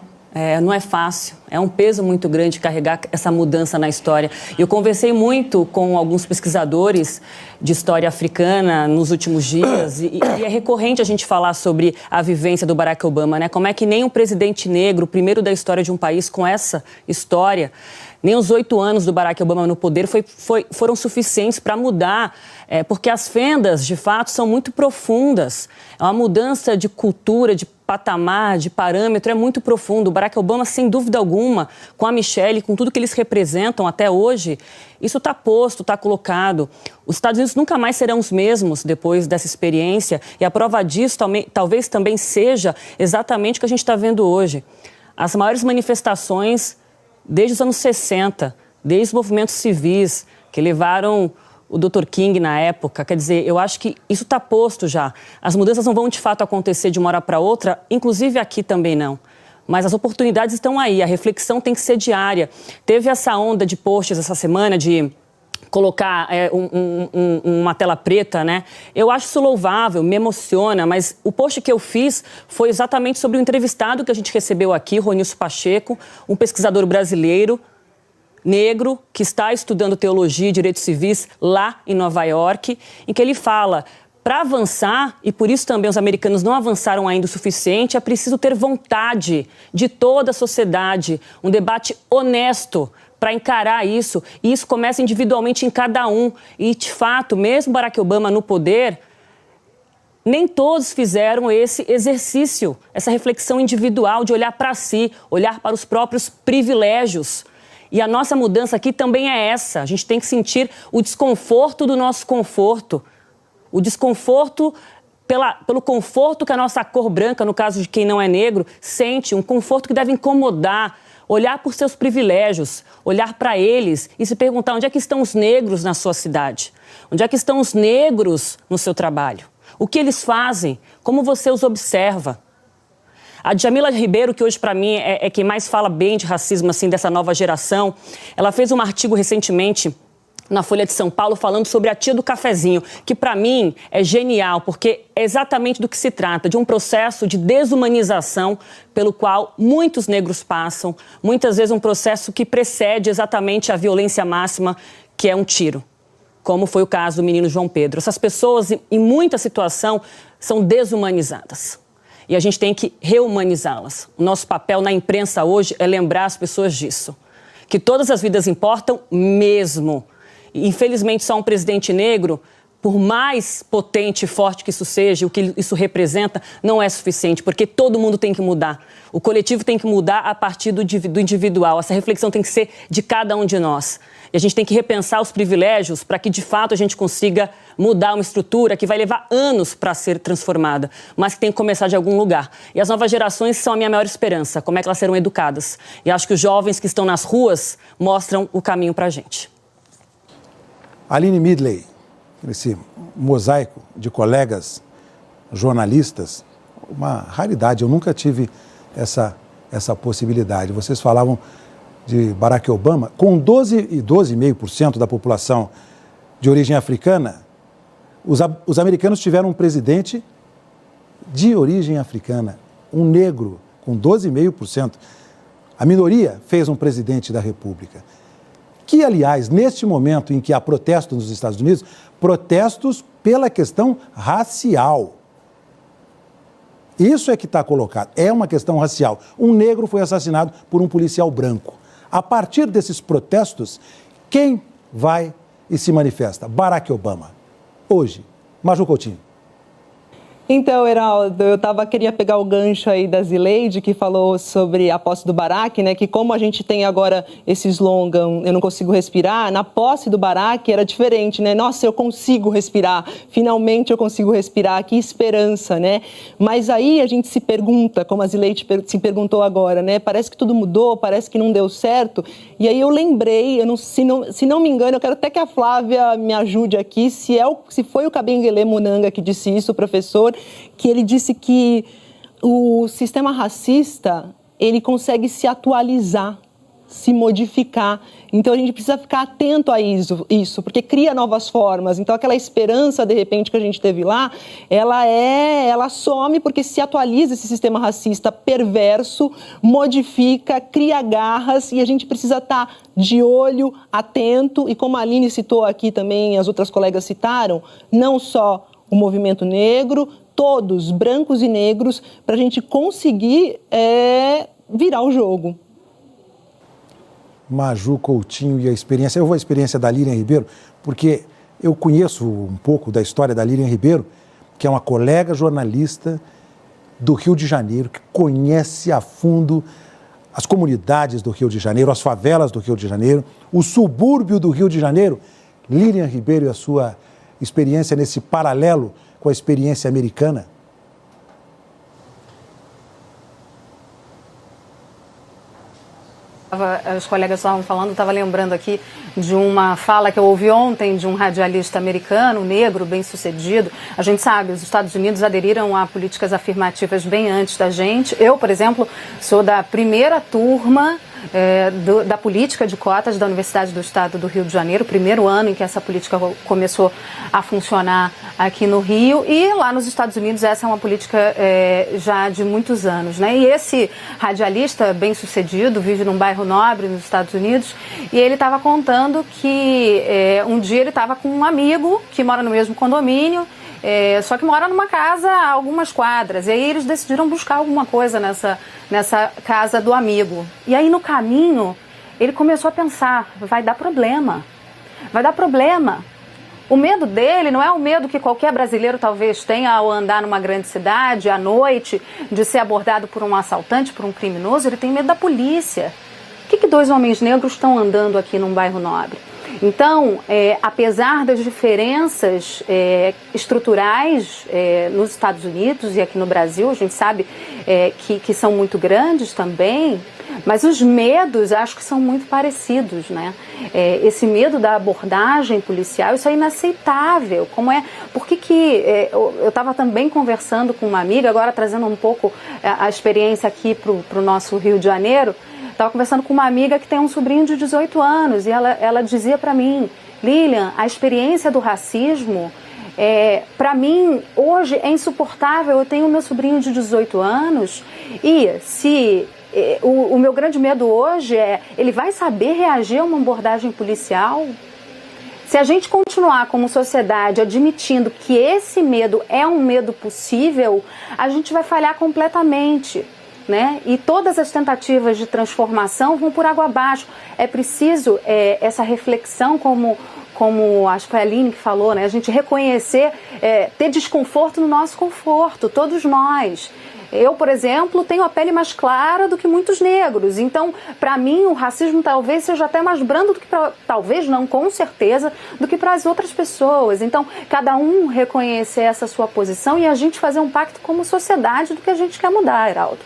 Não é fácil, é um peso muito grande carregar essa mudança na história. Eu conversei muito com alguns pesquisadores de história africana nos últimos dias e é recorrente a gente falar sobre a vivência do Barack Obama, né? Como é que nem um presidente negro, o primeiro da história de um país com essa história, nem os 8 anos do Barack Obama no poder foram suficientes para mudar, porque as fendas, de fato, são muito profundas. É uma mudança de cultura, de patamar, de parâmetro, é muito profundo. O Barack Obama, sem dúvida alguma, com a Michelle, com tudo que eles representam até hoje, isso está posto, está colocado. Os Estados Unidos nunca mais serão os mesmos depois dessa experiência e a prova disso talvez também seja exatamente o que a gente está vendo hoje. As maiores manifestações desde os anos 60, desde os movimentos civis que levaram o Dr. King na época, quer dizer, eu acho que isso está posto já. As mudanças não vão de fato acontecer de uma hora para outra, inclusive aqui também não. Mas as oportunidades estão aí, a reflexão tem que ser diária. Teve essa onda de posts essa semana de colocar uma tela preta, né? Eu acho isso louvável, me emociona, mas o post que eu fiz foi exatamente sobre o entrevistado que a gente recebeu aqui, Ronilson Pacheco, um pesquisador brasileiro, negro, que está estudando teologia e direitos civis lá em Nova York, em que ele fala, para avançar, e por isso também os americanos não avançaram ainda o suficiente, é preciso ter vontade de toda a sociedade, um debate honesto para encarar isso, e isso começa individualmente em cada um. E, de fato, mesmo Barack Obama no poder, nem todos fizeram esse exercício, essa reflexão individual de olhar para si, olhar para os próprios privilégios. E a nossa mudança aqui também é essa. A gente tem que sentir o desconforto do nosso conforto. O desconforto pelo conforto que a nossa cor branca, no caso de quem não é negro, sente. Um conforto que deve incomodar. Olhar por seus privilégios, olhar para eles e se perguntar onde é que estão os negros na sua cidade? Onde é que estão os negros no seu trabalho? O que eles fazem? Como você os observa? A Djamila Ribeiro, que hoje para mim é quem mais fala bem de racismo assim, dessa nova geração, ela fez um artigo recentemente na Folha de São Paulo falando sobre a tia do cafezinho, que para mim é genial, porque é exatamente do que se trata, de um processo de desumanização pelo qual muitos negros passam, muitas vezes um processo que precede exatamente a violência máxima, que é um tiro, como foi o caso do menino João Pedro. Essas pessoas, em muita situação, são desumanizadas. E a gente tem que reumanizá-las. O nosso papel na imprensa hoje é lembrar as pessoas disso. Que todas as vidas importam mesmo. E, infelizmente, só um presidente negro, por mais potente e forte que isso seja, o que isso representa, não é suficiente, porque todo mundo tem que mudar. O coletivo tem que mudar a partir do individual. Essa reflexão tem que ser de cada um de nós. E a gente tem que repensar os privilégios para que, de fato, a gente consiga mudar uma estrutura que vai levar anos para ser transformada, mas que tem que começar de algum lugar. E as novas gerações são a minha maior esperança, como é que elas serão educadas. E acho que os jovens que estão nas ruas mostram o caminho para a gente. Aline Midley, esse mosaico de colegas jornalistas, uma raridade, eu nunca tive essa possibilidade. Vocês falavam de Barack Obama, com 12,5% da população de origem africana, os americanos tiveram um presidente de origem africana, um negro, com 12,5%. A minoria fez um presidente da República. Que, aliás, neste momento em que há protestos nos Estados Unidos, protestos pela questão racial. Isso é que está colocado, é uma questão racial. Um negro foi assassinado por um policial branco. A partir desses protestos, quem vai e se manifesta? Barack Obama. Hoje, Maju Coutinho. Então, Heraldo, queria pegar o gancho aí da Zileide, que falou sobre a posse do Barack, né? Que como a gente tem agora esse slogan, eu não consigo respirar, na posse do Barack era diferente, né? Nossa, eu consigo respirar, finalmente eu consigo respirar, que esperança, né? Mas aí a gente se pergunta, como a Zileide se perguntou agora, né? Parece que tudo mudou, parece que não deu certo. E aí eu lembrei, se não me engano, eu quero até que a Flávia me ajude aqui, se foi o Kabengele Munanga que disse isso, o professor, que ele disse que o sistema racista, ele consegue se atualizar, se modificar. Então, a gente precisa ficar atento a isso, porque cria novas formas. Então, aquela esperança, de repente, que a gente teve lá, ela some porque se atualiza esse sistema racista perverso, modifica, cria garras, e a gente precisa estar de olho, atento, e como a Aline citou aqui também, as outras colegas citaram, não só o movimento negro, todos, brancos e negros, para a gente conseguir virar o jogo. Maju Coutinho e a experiência. Eu vou à experiência da Lilian Ribeiro, porque eu conheço um pouco da história da Lilian Ribeiro, que é uma colega jornalista do Rio de Janeiro, que conhece a fundo as comunidades do Rio de Janeiro, as favelas do Rio de Janeiro, o subúrbio do Rio de Janeiro. Lilian Ribeiro e a sua experiência nesse paralelo com a experiência americana. Os colegas estavam falando, estava lembrando aqui de uma fala que eu ouvi ontem de um radialista americano, negro, bem-sucedido. A gente sabe, os Estados Unidos aderiram a políticas afirmativas bem antes da gente. Eu, por exemplo, sou da primeira turma da política de cotas da Universidade do Estado do Rio de Janeiro, primeiro ano em que essa política começou a funcionar aqui no Rio, e lá nos Estados Unidos essa é uma política já de muitos anos, né? E esse radialista bem-sucedido vive num bairro nobre nos Estados Unidos, e ele estava contando que um dia ele estava com um amigo que mora no mesmo condomínio, só que mora numa casa a algumas quadras. E aí eles decidiram buscar alguma coisa nessa casa do amigo. E aí no caminho ele começou a pensar, vai dar problema. O medo dele não é o medo que qualquer brasileiro talvez tenha ao andar numa grande cidade, à noite, de ser abordado por um assaltante, por um criminoso. Ele tem medo da polícia. Por que dois homens negros estão andando aqui num bairro nobre? Então, apesar das diferenças estruturais nos Estados Unidos e aqui no Brasil, a gente sabe que são muito grandes também, mas os medos acho que são muito parecidos, né? Esse medo da abordagem policial, isso é inaceitável. Por que eu estava também conversando com uma amiga, agora trazendo um pouco a experiência aqui para o nosso Rio de Janeiro. Estava conversando com uma amiga que tem um sobrinho de 18 anos e ela dizia para mim, Lilian, a experiência do racismo, para mim, hoje é insuportável. Eu tenho meu sobrinho de 18 anos e se o meu grande medo hoje ele vai saber reagir a uma abordagem policial? Se a gente continuar como sociedade admitindo que esse medo é um medo possível, a gente vai falhar completamente. Né? E todas as tentativas de transformação vão por água abaixo. É preciso essa reflexão, como acho que foi a Aline que falou, né? A gente reconhecer, ter desconforto no nosso conforto, todos nós. Eu, por exemplo, tenho a pele mais clara do que muitos negros. Então, para mim, o racismo talvez seja até mais brando do que talvez não, com certeza, do que para as outras pessoas. Então, cada um reconhecer essa sua posição e a gente fazer um pacto como sociedade do que a gente quer mudar, Heraldo.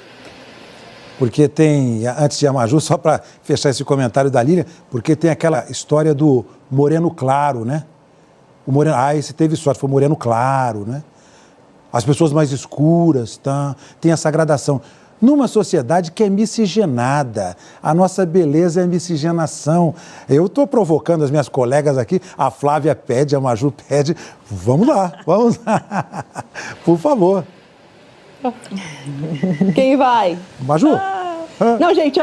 Porque tem, antes de a Maju, só para fechar esse comentário da Lilian, porque tem aquela história do moreno claro, né? O moreno, esse teve sorte, foi moreno claro, né? As pessoas mais escuras, tem essa gradação. Numa sociedade que é miscigenada, a nossa beleza é miscigenação. Eu estou provocando as minhas colegas aqui, a Flávia pede, a Maju pede, vamos lá. Por favor. Quem vai? Maju? Não, gente,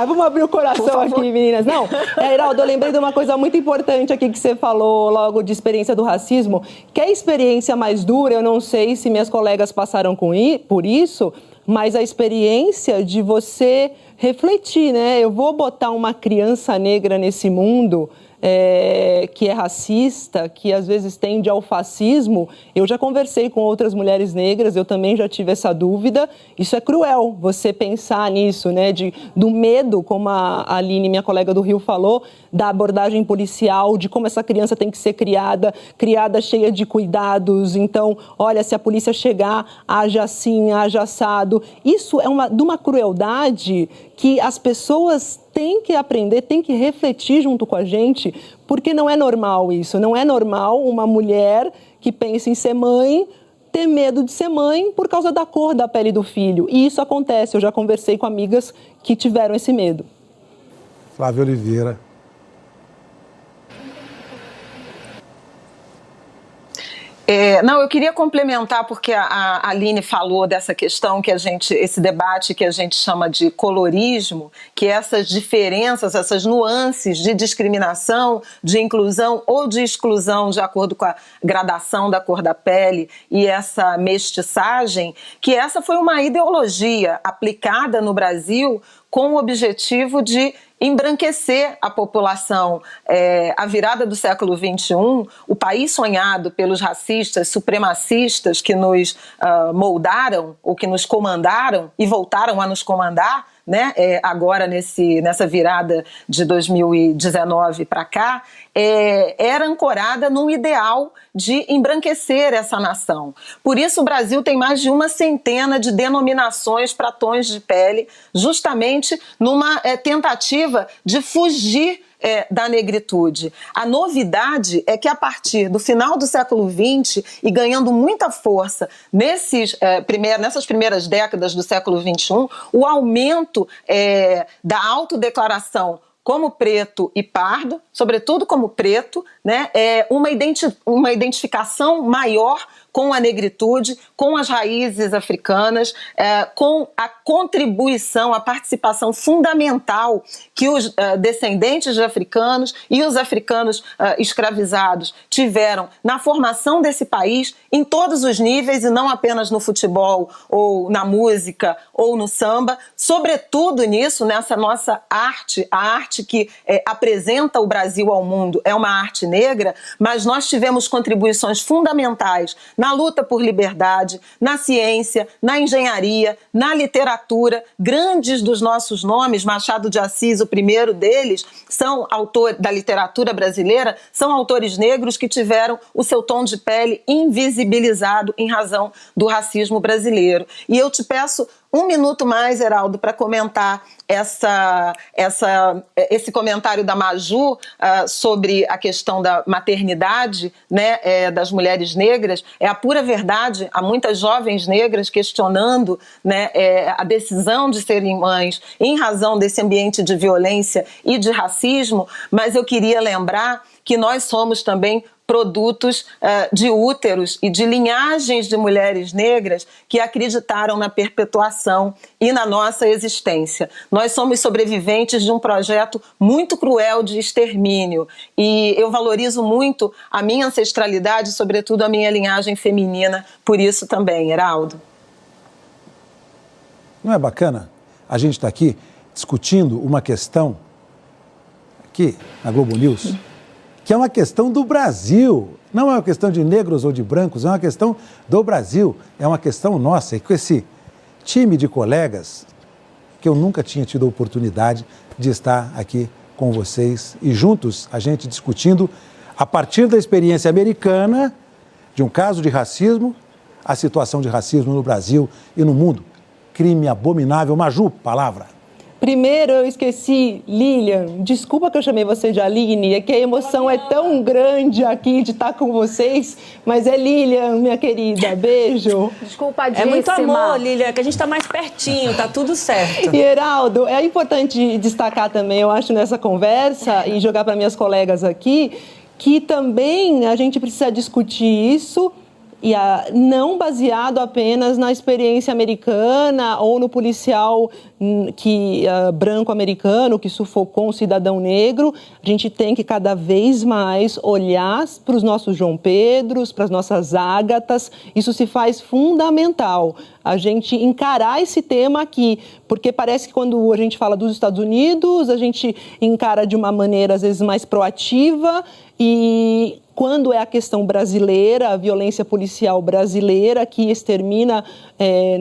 vamos abrir o coração aqui, meninas. Não, Heraldo, eu lembrei de uma coisa muito importante aqui que você falou logo de experiência do racismo, que é a experiência mais dura, eu não sei se minhas colegas passaram por isso, mas a experiência de você refletir, né? Eu vou botar uma criança negra nesse mundo que é racista, que às vezes tende ao fascismo. Eu já conversei com outras mulheres negras, eu também já tive essa dúvida. Isso é cruel, você pensar nisso, né? Do medo, como a Aline, minha colega do Rio, falou, da abordagem policial, de como essa criança tem que ser criada cheia de cuidados. Então, olha, se a polícia chegar, haja assim, haja assado. Isso é de uma crueldade que as pessoas têm que aprender, têm que refletir junto com a gente, porque não é normal isso. Não é normal uma mulher que pensa em ser mãe ter medo de ser mãe por causa da cor da pele do filho. E isso acontece, eu já conversei com amigas que tiveram esse medo. Flávia Oliveira. Não, eu queria complementar, porque a Aline falou dessa questão esse debate que a gente chama de colorismo, que essas diferenças, essas nuances de discriminação, de inclusão ou de exclusão de acordo com a gradação da cor da pele e essa mestiçagem, que essa foi uma ideologia aplicada no Brasil com o objetivo de embranquecer a população. A virada do século XXI, o país sonhado pelos racistas, supremacistas que nos moldaram ou que nos comandaram e voltaram a nos comandar, né, agora nessa virada de 2019 para cá, era ancorada num ideal de embranquecer essa nação. Por isso o Brasil tem mais de 100 de denominações para tons de pele, justamente numa tentativa de fugir da negritude. A novidade é que a partir do final do século XX e ganhando muita força nessas primeiras décadas do século XXI, o aumento da autodeclaração como preto e pardo, sobretudo como preto, né, uma identificação maior com a negritude, com as raízes africanas, com a contribuição, a participação fundamental que os descendentes de africanos e os africanos escravizados tiveram na formação desse país em todos os níveis e não apenas no futebol ou na música ou no samba, sobretudo nisso, nessa nossa arte, a arte que apresenta o Brasil ao mundo é uma arte negra, mas nós tivemos contribuições fundamentais na luta por liberdade, na ciência, na engenharia, na literatura. Grandes dos nossos nomes, Machado de Assis, o primeiro deles, são autores da literatura brasileira, são autores negros que tiveram o seu tom de pele invisibilizado em razão do racismo brasileiro. E eu te peço 1 minuto mais, Heraldo, para comentar esse comentário da Maju sobre a questão da maternidade, né, das mulheres negras. É a pura verdade, há muitas jovens negras questionando, né, a decisão de serem mães em razão desse ambiente de violência e de racismo, mas eu queria lembrar que nós somos também produtos de úteros e de linhagens de mulheres negras que acreditaram na perpetuação e na nossa existência. Nós somos sobreviventes de um projeto muito cruel de extermínio e eu valorizo muito a minha ancestralidade, sobretudo a minha linhagem feminina, por isso também, Heraldo. Não é bacana a gente estar aqui discutindo uma questão aqui na Globo News, que é uma questão do Brasil, não é uma questão de negros ou de brancos, é uma questão do Brasil, é uma questão nossa. E com esse time de colegas, que eu nunca tinha tido a oportunidade de estar aqui com vocês e juntos a gente discutindo, a partir da experiência americana, de um caso de racismo, a situação de racismo no Brasil e no mundo. Crime abominável. Maju, palavra. Primeiro, eu esqueci, Lilian, desculpa que eu chamei você de Aline, é que a emoção é tão grande aqui de estar com vocês, mas é Lilian, minha querida, beijo. Desculpadíssima. É muito amor, Lilian, que a gente está mais pertinho, tá tudo certo. E, Heraldo, é importante destacar também, eu acho, nessa conversa, e jogar para minhas colegas aqui, que também a gente precisa discutir isso, e não baseado apenas na experiência americana ou no policial branco americano que sufocou um cidadão negro. A gente tem que cada vez mais olhar para os nossos João Pedros, para as nossas Ágatas. Isso se faz fundamental, a gente encarar esse tema aqui, porque parece que quando a gente fala dos Estados Unidos, a gente encara de uma maneira às vezes mais proativa, e quando é a questão brasileira, a violência policial brasileira que extermina,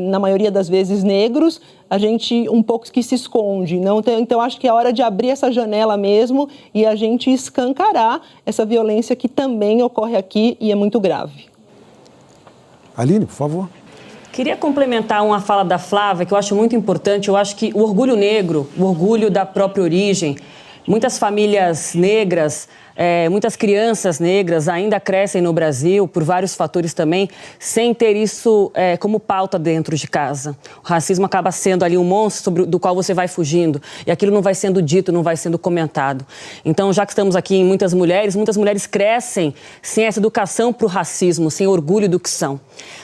na maioria das vezes, negros, a gente um pouco que se esconde. Não? Então, acho que é hora de abrir essa janela mesmo e a gente escancarar essa violência que também ocorre aqui e é muito grave. Aline, por favor. Queria complementar uma fala da Flávia, que eu acho muito importante. Eu acho que o orgulho negro, o orgulho da própria origem, muitas famílias negras muitas crianças negras ainda crescem no Brasil, por vários fatores também, sem ter isso como pauta dentro de casa. O racismo acaba sendo ali um monstro do qual você vai fugindo, e aquilo não vai sendo dito, não vai sendo comentado. Então, já que estamos aqui em muitas mulheres crescem sem essa educação para o racismo, sem orgulho do que são.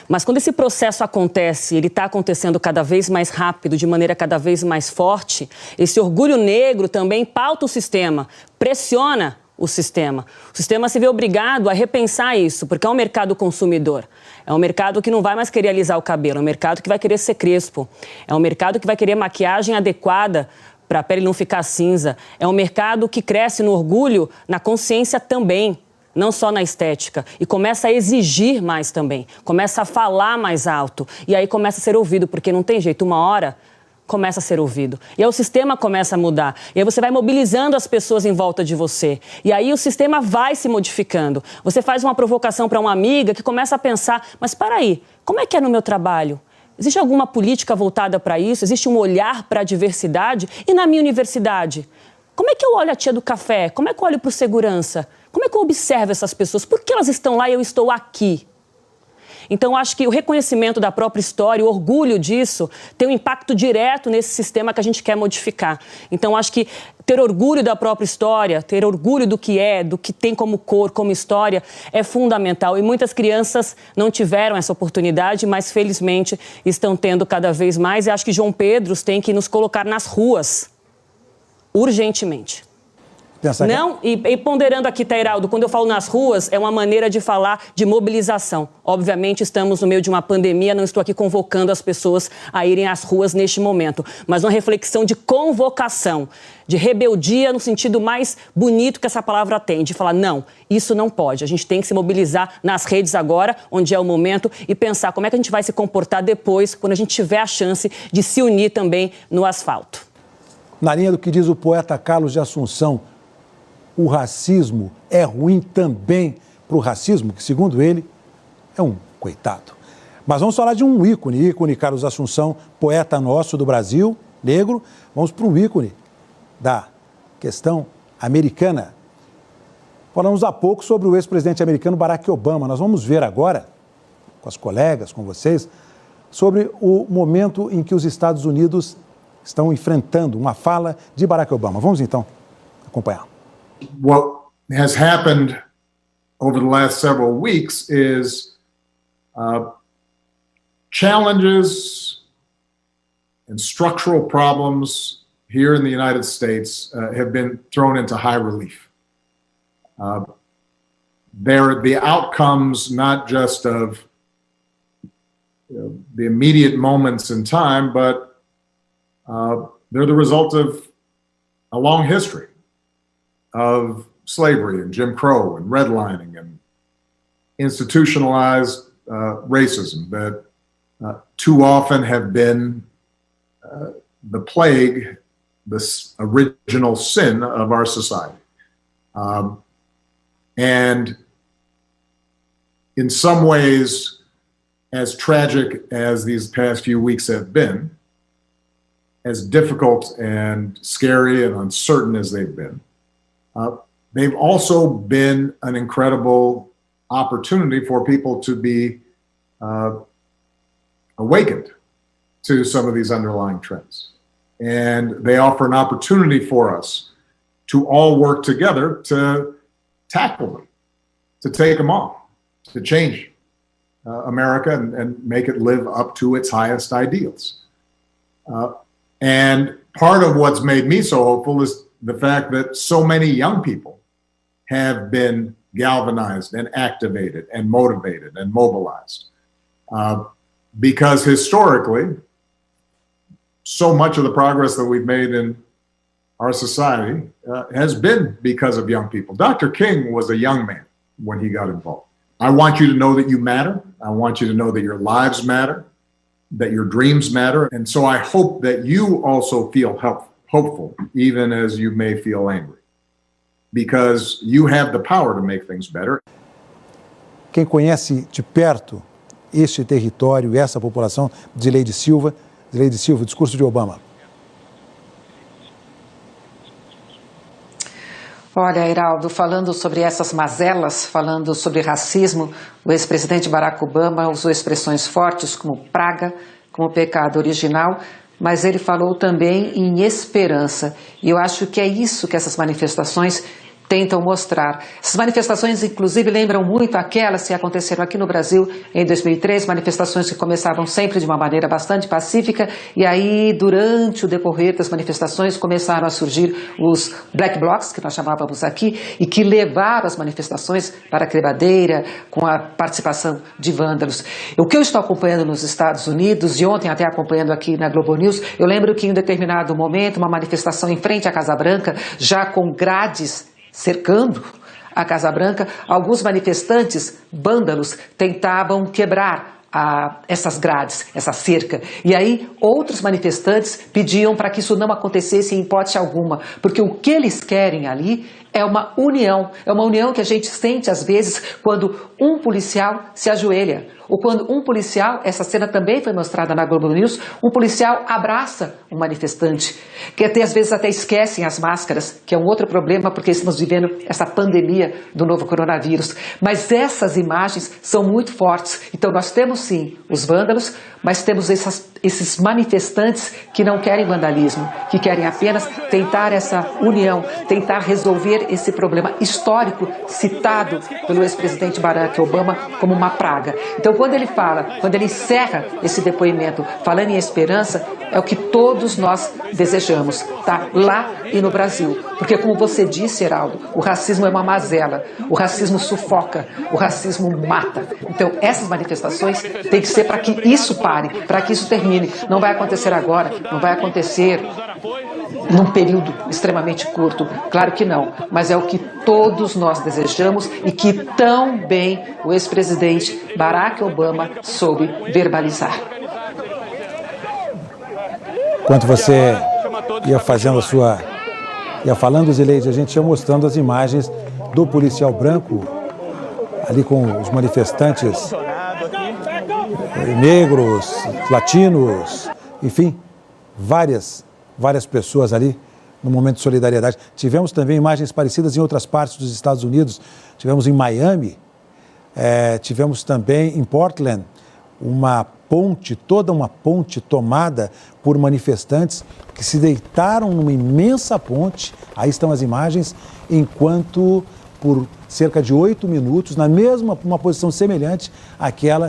Mas quando esse processo acontece, ele está acontecendo cada vez mais rápido, de maneira cada vez mais forte, esse orgulho negro também pauta o sistema, pressiona o sistema. O sistema se vê obrigado a repensar isso, porque é um mercado consumidor. É um mercado que não vai mais querer alisar o cabelo, é um mercado que vai querer ser crespo. É um mercado que vai querer maquiagem adequada para a pele não ficar cinza. É um mercado que cresce no orgulho, na consciência também, não só na estética. E começa a exigir mais também, começa a falar mais alto. E aí começa a ser ouvido, porque não tem jeito, uma hora começa a ser ouvido. E aí o sistema começa a mudar. E aí você vai mobilizando as pessoas em volta de você. E aí o sistema vai se modificando. Você faz uma provocação para uma amiga que começa a pensar, mas para aí, como é que é no meu trabalho? Existe alguma política voltada para isso? Existe um olhar para a diversidade? E na minha universidade? Como é que eu olho a tia do café? Como é que eu olho para o segurança? Como é que eu observo essas pessoas? Por que elas estão lá e eu estou aqui? Então, acho que o reconhecimento da própria história, o orgulho disso, tem um impacto direto nesse sistema que a gente quer modificar. Então, acho que ter orgulho da própria história, ter orgulho do que é, do que tem como cor, como história, é fundamental. E muitas crianças não tiveram essa oportunidade, mas, felizmente, estão tendo cada vez mais. E acho que João Pedro tem que nos colocar nas ruas, urgentemente. Não, e ponderando aqui, Tairaldo, quando eu falo nas ruas, é uma maneira de falar de mobilização. Obviamente, estamos no meio de uma pandemia, não estou aqui convocando as pessoas a irem às ruas neste momento, mas uma reflexão de convocação, de rebeldia no sentido mais bonito que essa palavra tem, de falar, não, isso não pode. A gente tem que se mobilizar nas redes agora, onde é o momento, e pensar como é que a gente vai se comportar depois, quando a gente tiver a chance de se unir também no asfalto. Na linha do que diz o poeta Carlos de Assunção, o racismo é ruim também para o racismo, que, segundo ele, é um coitado. Mas vamos falar de um ícone Carlos Assunção, poeta nosso do Brasil, negro. Vamos para o ícone da questão americana. Falamos há pouco sobre o ex-presidente americano Barack Obama. Nós vamos ver agora, com as colegas, com vocês, sobre o momento em que os Estados Unidos estão enfrentando uma fala de Barack Obama. Vamos então acompanhar. What has happened over the last several weeks is challenges and structural problems here in the United States have been thrown into high relief. They're the outcomes not just of the immediate moments in time, but they're the result of a long history of slavery and Jim Crow and redlining and institutionalized racism that too often have been the plague, this original sin of our society. And in some ways, as tragic as these past few weeks have been, as difficult and scary and uncertain as they've been, they've also been an incredible opportunity for people to be awakened to some of these underlying trends. And they offer an opportunity for us to all work together to tackle them, to take them on, to change America and make it live up to its highest ideals. And part of what's made me so hopeful is the fact that so many young people have been galvanized and activated and motivated and mobilized. Because historically, so much of the progress that we've made in our society has been because of young people. Dr. King was a young man when he got involved. I want you to know that you matter. I want you to know that your lives matter, that your dreams matter. And so I hope that you also feel hopeful, even as you may feel angry, because you have the power to make things better. Quem conhece de perto este território e essa população, Zileide Silva, discurso de Obama. Olha, Heraldo, falando sobre essas mazelas, falando sobre racismo, o ex-presidente Barack Obama usou expressões fortes como praga, como pecado original, mas ele falou também em esperança. E eu acho que é isso que essas manifestações tentam mostrar. Essas manifestações, inclusive, lembram muito aquelas que aconteceram aqui no Brasil em 2003, manifestações que começavam sempre de uma maneira bastante pacífica, e aí, durante o decorrer das manifestações, começaram a surgir os black blocs, que nós chamávamos aqui, e que levaram as manifestações para a quebradeira, com a participação de vândalos. O que eu estou acompanhando nos Estados Unidos, e ontem até acompanhando aqui na Globo News, eu lembro que em um determinado momento, uma manifestação em frente à Casa Branca, já com grades cercando a Casa Branca, alguns manifestantes, vândalos, tentavam quebrar essas grades, essa cerca. E aí outros manifestantes pediam para que isso não acontecesse em hipótese alguma, porque o que eles querem ali é uma união que a gente sente às vezes quando um policial se ajoelha, ou quando um policial, essa cena também foi mostrada na Globo News, um policial abraça um manifestante, que até às vezes até esquecem as máscaras, que é um outro problema porque estamos vivendo essa pandemia do novo coronavírus. Mas essas imagens são muito fortes. Então nós temos sim os vândalos, mas temos esses manifestantes que não querem vandalismo, que querem apenas tentar essa união, tentar resolver esse problema histórico citado pelo ex-presidente Barack Obama como uma praga. Então, quando ele encerra esse depoimento falando em esperança, é o que todos nós desejamos, tá? Lá e no Brasil. Porque, como você disse, Heraldo, o racismo é uma mazela, o racismo sufoca, o racismo mata. Então, essas manifestações têm que ser para que isso pare, para que isso termine. Não vai acontecer agora, não vai acontecer num período extremamente curto, claro que não, mas é o que todos nós desejamos e que tão bem o ex-presidente Barack Obama soube verbalizar. Enquanto você ia fazendo ia falando, Zileide, a gente ia mostrando as imagens do policial branco ali com os manifestantes negros, latinos, enfim, várias pessoas ali no momento de solidariedade. Tivemos também imagens parecidas em outras partes dos Estados Unidos. Tivemos em Miami, tivemos também em Portland, toda uma ponte tomada por manifestantes que se deitaram numa imensa ponte, aí estão as imagens, enquanto por cerca de 8 minutos, uma posição semelhante àquela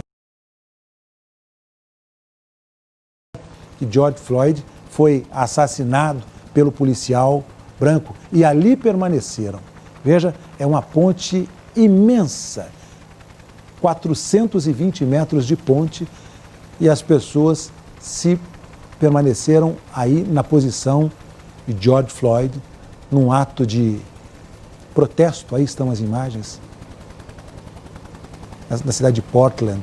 que George Floyd foi assassinado pelo policial branco e ali permaneceram. Veja, é uma ponte imensa, 420 metros de ponte, e as pessoas permaneceram aí na posição de George Floyd, num ato de protesto. Aí estão as imagens, na cidade de Portland.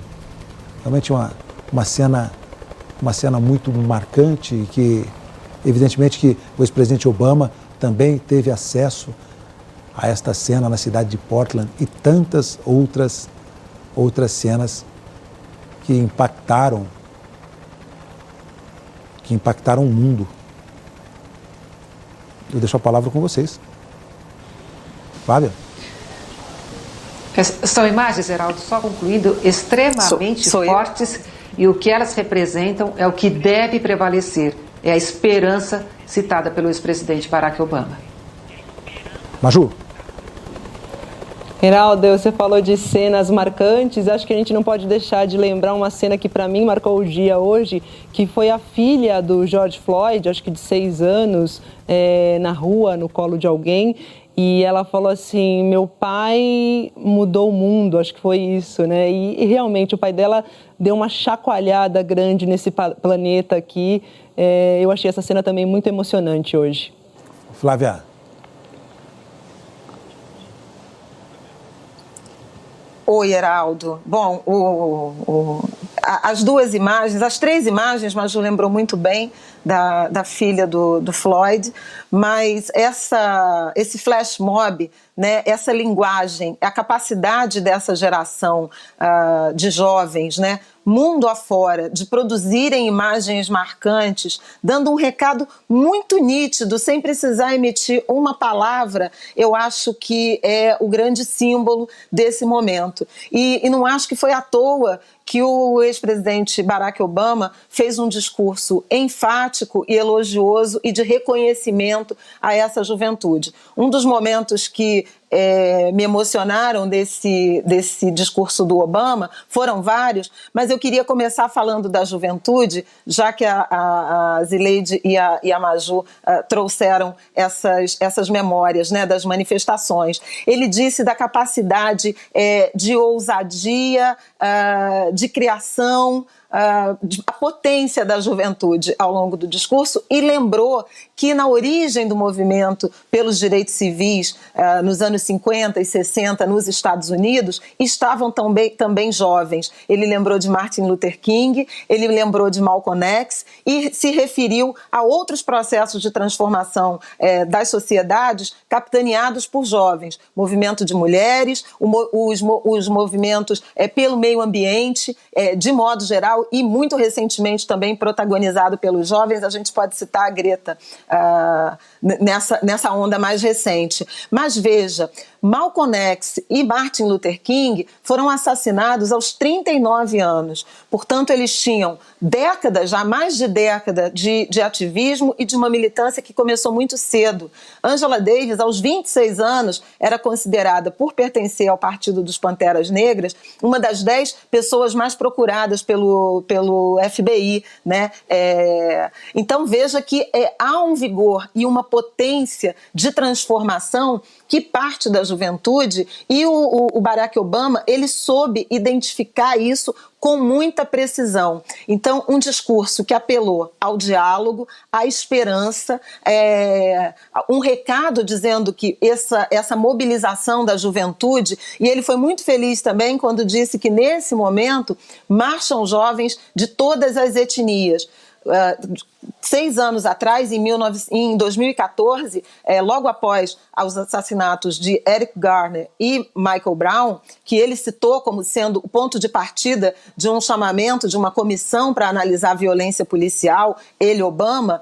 Realmente uma cena muito marcante e que, evidentemente, que o ex-presidente Obama também teve acesso a esta cena na cidade de Portland e tantas outras cenas que impactaram o mundo. Eu deixo a palavra com vocês. Fábio? São imagens, Heraldo, só concluindo, extremamente fortes, e o que elas representam é o que deve prevalecer, é a esperança citada pelo ex-presidente Barack Obama. Maju? Heraldo, você falou de cenas marcantes, acho que a gente não pode deixar de lembrar uma cena que para mim marcou o dia hoje, que foi a filha do George Floyd, acho que de 6 anos, na rua, no colo de alguém, e ela falou assim, meu pai mudou o mundo, acho que foi isso, né? E realmente o pai dela deu uma chacoalhada grande nesse planeta aqui, eu achei essa cena também muito emocionante hoje. Flávia? Oi, Heraldo. Bom, as duas imagens, as 3 imagens, Maju lembrou muito bem da filha do Floyd, mas esse flash mob, né, essa linguagem, a capacidade dessa geração de jovens, né, mundo afora, de produzirem imagens marcantes, dando um recado muito nítido, sem precisar emitir uma palavra, eu acho que é o grande símbolo desse momento. E não acho que foi à toa que o ex-presidente Barack Obama fez um discurso enfático e elogioso e de reconhecimento a essa juventude. Um dos momentos que me emocionaram desse discurso do Obama, foram vários, mas eu queria começar falando da juventude, já que a Zileide e a Maju trouxeram essas memórias, né, das manifestações. Ele disse da capacidade de ousadia, de criação, a potência da juventude ao longo do discurso, e lembrou que na origem do movimento pelos direitos civis, nos anos 50 e 60 nos Estados Unidos, estavam também jovens. Ele lembrou de Martin Luther King, ele lembrou de Malcolm X e se referiu a outros processos de transformação das sociedades capitaneados por jovens, movimento de mulheres, os movimentos pelo meio ambiente, de modo geral, e muito recentemente também protagonizado pelos jovens. A gente pode citar a Greta nessa onda mais recente. Mas veja, Malcolm X e Martin Luther King foram assassinados aos 39 anos. Portanto, eles tinham décadas, já mais de década de ativismo e de uma militância que começou muito cedo. Angela Davis, aos 26 anos, era considerada, por pertencer ao Partido dos Panteras Negras, uma das 10 pessoas mais procuradas pelo FBI, né? Então veja que há um vigor e uma potência de transformação que parte da juventude, e o Barack Obama, ele soube identificar isso com muita precisão. Então, um discurso que apelou ao diálogo, à esperança, um recado dizendo que essa mobilização da juventude, e ele foi muito feliz também quando disse que nesse momento marcham jovens de todas as etnias. 6 anos atrás, em 2014, logo após os assassinatos de Eric Garner e Michael Brown, que ele citou como sendo o ponto de partida de um chamamento de uma comissão para analisar a violência policial, ele, Obama,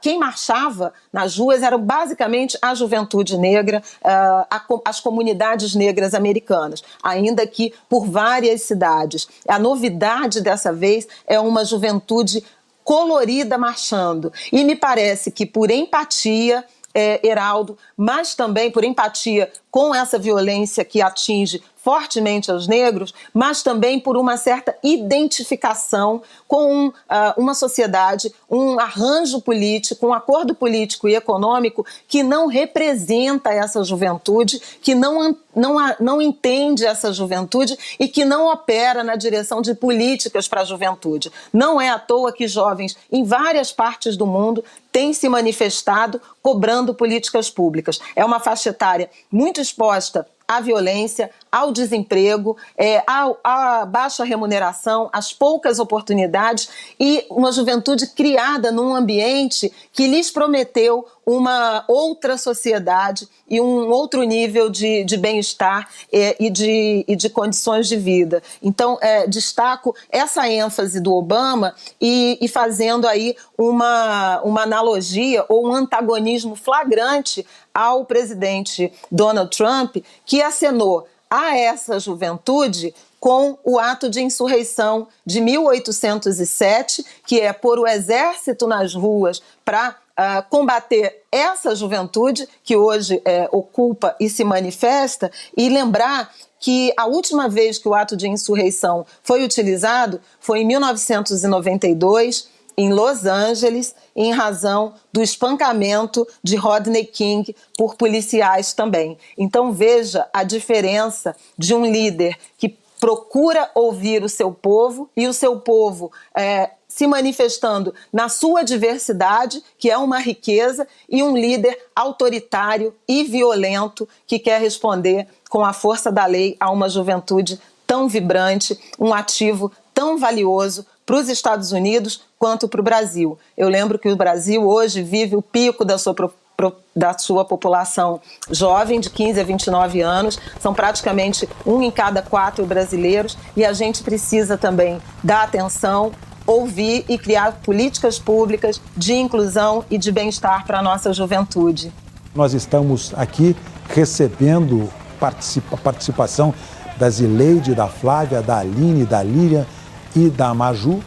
quem marchava nas ruas era basicamente a juventude negra, as comunidades negras americanas, ainda que por várias cidades. A novidade dessa vez é uma juventude colorida marchando, e me parece que por empatia, Heraldo, mas também por empatia com essa violência que atinge fortemente aos negros, mas também por uma certa identificação com uma sociedade, um arranjo político, um acordo político e econômico que não representa essa juventude, que não entende essa juventude e que não opera na direção de políticas para a juventude. Não é à toa que jovens em várias partes do mundo têm se manifestado cobrando políticas públicas. É uma faixa etária muito exposta à violência, ao desemprego, à baixa remuneração, às poucas oportunidades, e uma juventude criada num ambiente que lhes prometeu uma outra sociedade e um outro nível de bem-estar e de condições de vida. Então, destaco essa ênfase do Obama e fazendo aí uma analogia ou um antagonismo flagrante ao presidente Donald Trump, que acenou a essa juventude com o ato de insurreição de 1807, que é pôr o exército nas ruas para combater essa juventude que hoje ocupa e se manifesta, e lembrar que a última vez que o ato de insurreição foi utilizado foi em 1992, em Los Angeles, em razão do espancamento de Rodney King por policiais também. Então veja a diferença de um líder que procura ouvir o seu povo, e o seu povo se manifestando na sua diversidade, que é uma riqueza, e um líder autoritário e violento que quer responder com a força da lei a uma juventude tão vibrante, um ativo tão valioso para os Estados Unidos quanto para o Brasil. Eu lembro que o Brasil hoje vive o pico da sua da sua população jovem, de 15 a 29 anos, são praticamente 1 em cada 4 brasileiros, e a gente precisa também dar atenção, ouvir e criar políticas públicas de inclusão e de bem-estar para a nossa juventude. Nós estamos aqui recebendo a participação da Zileide, da Flávia, da Aline, da Lília e da Maju,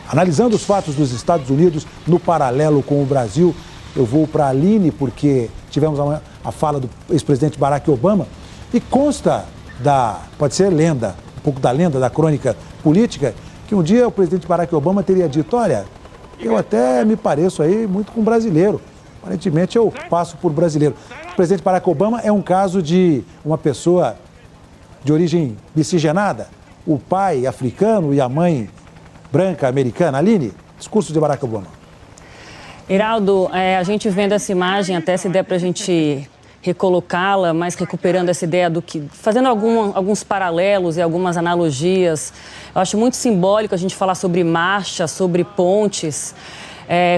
analisando os fatos dos Estados Unidos no paralelo com o Brasil. Eu vou para a Aline porque tivemos a fala do ex-presidente Barack Obama e consta pode ser lenda, um pouco da lenda, da crônica política, que um dia o presidente Barack Obama teria dito: olha, eu até me pareço aí muito com brasileiro, aparentemente eu passo por brasileiro. O presidente Barack Obama é um caso de uma pessoa de origem miscigenada, o pai africano e a mãe branca americana. Aline, discurso de Barack Obama. Heraldo, a gente vendo essa imagem, até se der para a gente recolocá-la, mas recuperando essa ideia do que... fazendo alguns paralelos e algumas analogias. Eu acho muito simbólico a gente falar sobre marcha, sobre pontes.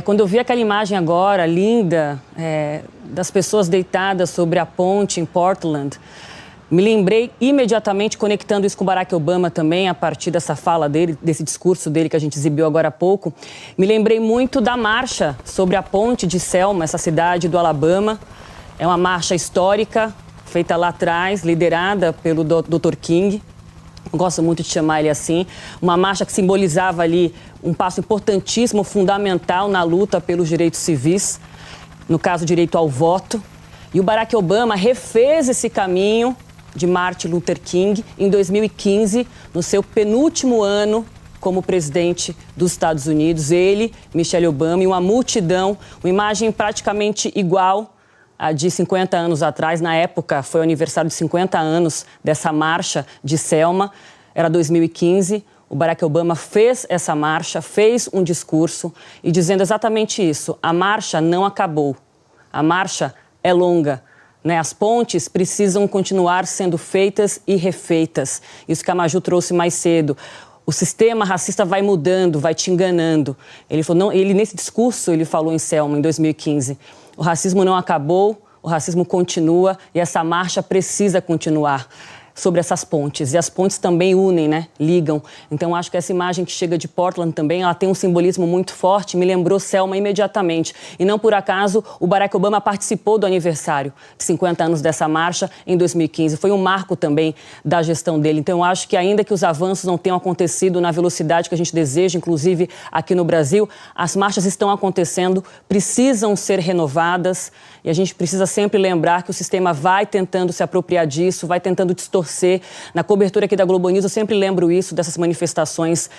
Quando eu vi aquela imagem agora, linda, das pessoas deitadas sobre a ponte em Portland, me lembrei imediatamente, conectando isso com Barack Obama também, a partir dessa fala dele, desse discurso dele que a gente exibiu agora há pouco, me lembrei muito da marcha sobre a ponte de Selma, essa cidade do Alabama. É uma marcha histórica, feita lá atrás, liderada pelo Dr. King. Eu gosto muito de chamar ele assim. Uma marcha que simbolizava ali um passo importantíssimo, fundamental na luta pelos direitos civis, no caso, direito ao voto. E o Barack Obama refez esse caminho de Martin Luther King em 2015, no seu penúltimo ano como presidente dos Estados Unidos. Ele, Michelle Obama e uma multidão, uma imagem praticamente igual a de 50 anos atrás. Na época, foi o aniversário de 50 anos dessa marcha de Selma, era 2015. O Barack Obama fez essa marcha, fez um discurso e dizendo exatamente isso: a marcha não acabou, a marcha é longa. As pontes precisam continuar sendo feitas e refeitas. Isso que a Maju trouxe mais cedo. O sistema racista vai mudando, vai te enganando. Ele falou, nesse discurso, ele falou em Selma, em 2015. O racismo não acabou, o racismo continua e essa marcha precisa continuar sobre essas pontes. E as pontes também unem, ligam. Então, acho que essa imagem que chega de Portland também, ela tem um simbolismo muito forte, me lembrou Selma imediatamente. E não por acaso, o Barack Obama participou do aniversário de 50 anos dessa marcha em 2015. Foi um marco também da gestão dele. Então, eu acho que ainda que os avanços não tenham acontecido na velocidade que a gente deseja, inclusive aqui no Brasil, as marchas estão acontecendo, precisam ser renovadas e a gente precisa sempre lembrar que o sistema vai tentando se apropriar disso, vai tentando distorcer. Na cobertura aqui da Globo News, eu sempre lembro isso, dessas manifestações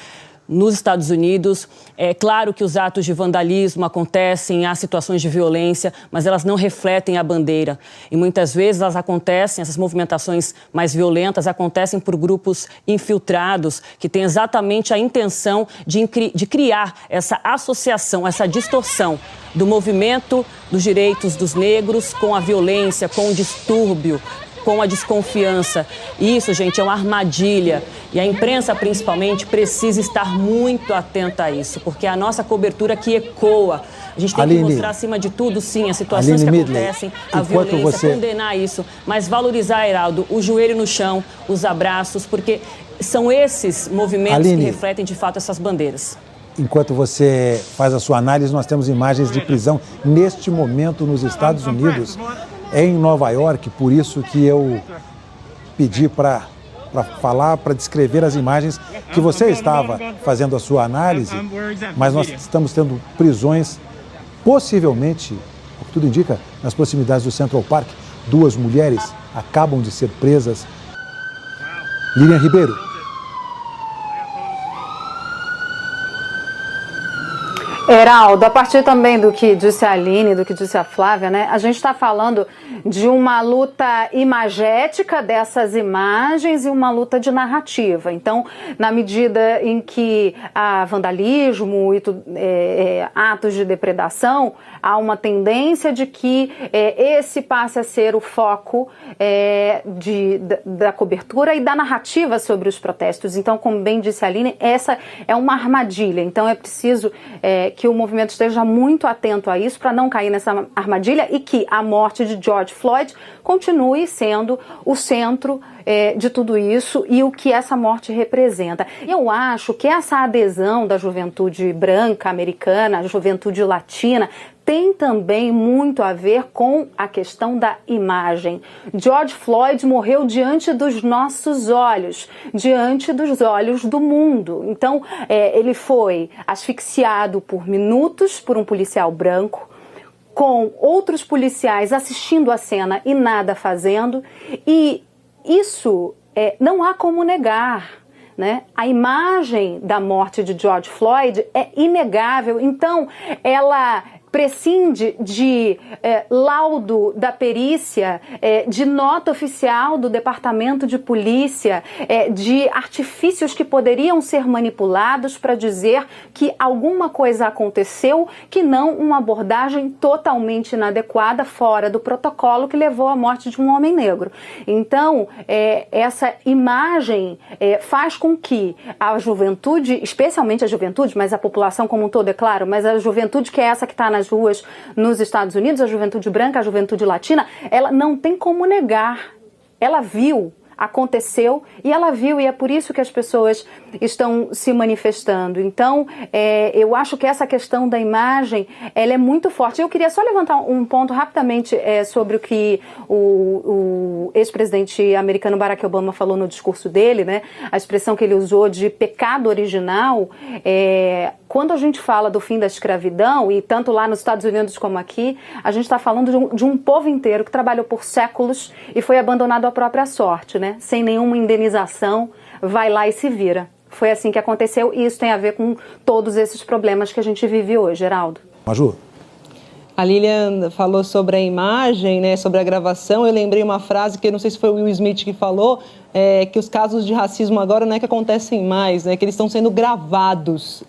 nos Estados Unidos. É claro que os atos de vandalismo acontecem, há situações de violência, mas elas não refletem a bandeira. E muitas vezes elas acontecem, essas movimentações mais violentas acontecem por grupos infiltrados que têm exatamente a intenção de criar essa associação, essa distorção do movimento dos direitos dos negros com a violência, com o distúrbio, com a desconfiança. Isso, gente, é uma armadilha. E a imprensa, principalmente, precisa estar muito atenta a isso, porque é a nossa cobertura que ecoa. A gente tem que mostrar, acima de tudo, sim, as situações que acontecem, a violência, condenar isso, mas valorizar, Heraldo, o joelho no chão, os abraços, porque são esses movimentos que refletem, de fato, essas bandeiras. Enquanto você faz a sua análise, nós temos imagens de prisão neste momento nos Estados Unidos, em Nova York, por isso que eu pedi para falar, para descrever as imagens que você estava fazendo a sua análise, mas nós estamos tendo prisões, possivelmente, o que tudo indica, nas proximidades do Central Park. 2 mulheres acabam de ser presas. Lilian Ribeiro. Heraldo, a partir também do que disse a Aline, do que disse a Flávia, a gente está falando de uma luta imagética dessas imagens e uma luta de narrativa. Então, na medida em que há vandalismo e atos de depredação, há uma tendência de que esse passe a ser o foco da cobertura e da narrativa sobre os protestos. Então, como bem disse a Aline, essa é uma armadilha. Então, é preciso que o o movimento esteja muito atento a isso para não cair nessa armadilha e que a morte de George Floyd continue sendo o centro de tudo isso e o que essa morte representa. Eu acho que essa adesão da juventude branca americana, a juventude latina, tem também muito a ver com a questão da imagem. George Floyd morreu diante dos nossos olhos, diante dos olhos do mundo. Então, ele foi asfixiado por minutos por um policial branco, com outros policiais assistindo a cena e nada fazendo, e isso não há como negar, né? A imagem da morte de George Floyd é inegável, então ela prescinde de laudo da perícia, de nota oficial do Departamento de Polícia, de artifícios que poderiam ser manipulados para dizer que alguma coisa aconteceu que não uma abordagem totalmente inadequada, fora do protocolo que levou à morte de um homem negro. Então, essa imagem faz com que a juventude, especialmente a juventude, mas a população como um todo, é claro, mas a juventude que é essa que está nas ruas nos Estados Unidos, a juventude branca, a juventude latina, ela não tem como negar. Ela viu, aconteceu e ela viu, e é por isso que as pessoas estão se manifestando. Então, eu acho que essa questão da imagem, ela é muito forte. Eu queria só levantar um ponto rapidamente sobre o que o ex-presidente americano Barack Obama falou no discurso dele, né? A expressão que ele usou de pecado original. Quando a gente fala do fim da escravidão, e tanto lá nos Estados Unidos como aqui, a gente está falando de um povo inteiro que trabalhou por séculos e foi abandonado à própria sorte, né? Sem nenhuma indenização, vai lá e se vira. Foi assim que aconteceu e isso tem a ver com todos esses problemas que a gente vive hoje, Geraldo. Maju. A Lilian falou sobre a imagem, né, sobre a gravação. Eu lembrei uma frase que eu não sei se foi o Will Smith que falou, que os casos de racismo agora não é que acontecem mais, né, que eles estão sendo gravados,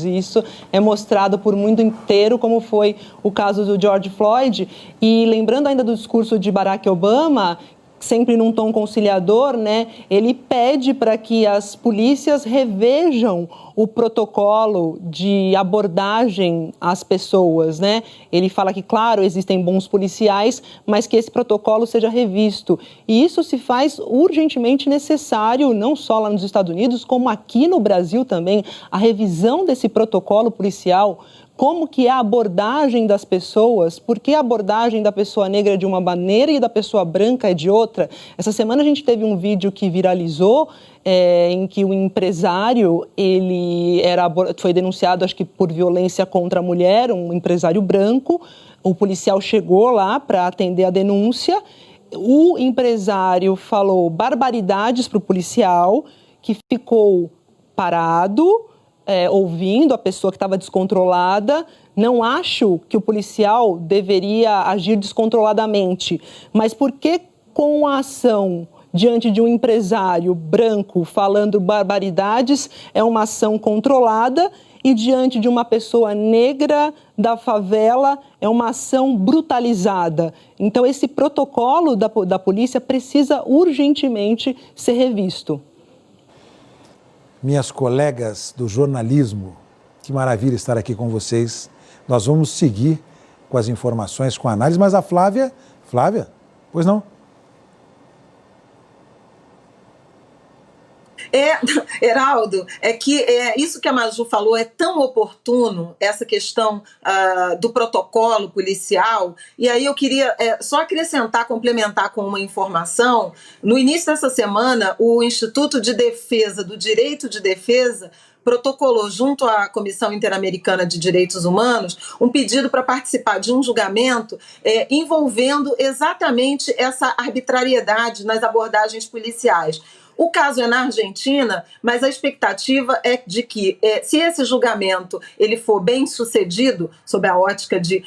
e isso é mostrado por mundo inteiro, como foi o caso do George Floyd. E lembrando ainda do discurso de Barack Obama, sempre num tom conciliador, né, ele pede para que as polícias revejam o protocolo de abordagem às pessoas, né? Ele fala que, claro, existem bons policiais, mas que esse protocolo seja revisto. E isso se faz urgentemente necessário, não só lá nos Estados Unidos, como aqui no Brasil também, a revisão desse protocolo policial. Como que é a abordagem das pessoas, por que a abordagem da pessoa negra é de uma maneira e da pessoa branca é de outra. Essa semana a gente teve um vídeo que viralizou, em que o empresário, foi denunciado, acho que por violência contra a mulher, um empresário branco. O policial chegou lá para atender a denúncia, o empresário falou barbaridades para o policial, que ficou parado, ouvindo a pessoa que estava descontrolada. Não acho que o policial deveria agir descontroladamente, mas por que com a ação diante de um empresário branco falando barbaridades é uma ação controlada e diante de uma pessoa negra da favela é uma ação brutalizada? Então esse protocolo da polícia precisa urgentemente ser revisto. Minhas colegas do jornalismo, que maravilha estar aqui com vocês. Nós vamos seguir com as informações, com a análise, mas a Flávia, pois não? Heraldo, é que isso que a Maju falou é tão oportuno, essa questão do protocolo policial, e aí eu queria só acrescentar, complementar com uma informação. No início dessa semana, o Instituto de Defesa do Direito de Defesa protocolou junto à Comissão Interamericana de Direitos Humanos um pedido para participar de um julgamento envolvendo exatamente essa arbitrariedade nas abordagens policiais. O caso é na Argentina, mas a expectativa é de que, se esse julgamento ele for bem sucedido, sob a ótica de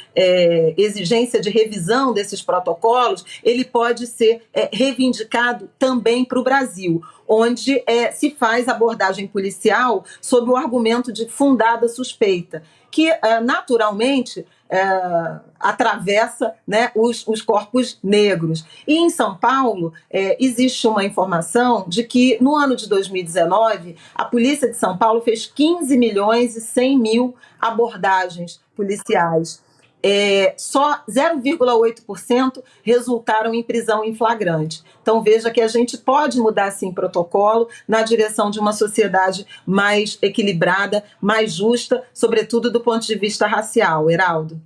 exigência de revisão desses protocolos, ele pode ser reivindicado também para o Brasil, onde se faz abordagem policial sob o argumento de fundada suspeita. que naturalmente atravessa, né, os corpos negros. E em São Paulo existe uma informação de que no ano de 2019 a Polícia de São Paulo fez 15 milhões e 100 mil abordagens policiais. Só 0,8% resultaram em prisão em flagrante. Então veja que a gente pode mudar sim protocolo na direção de uma sociedade mais equilibrada, mais justa, sobretudo do ponto de vista racial. Heraldo.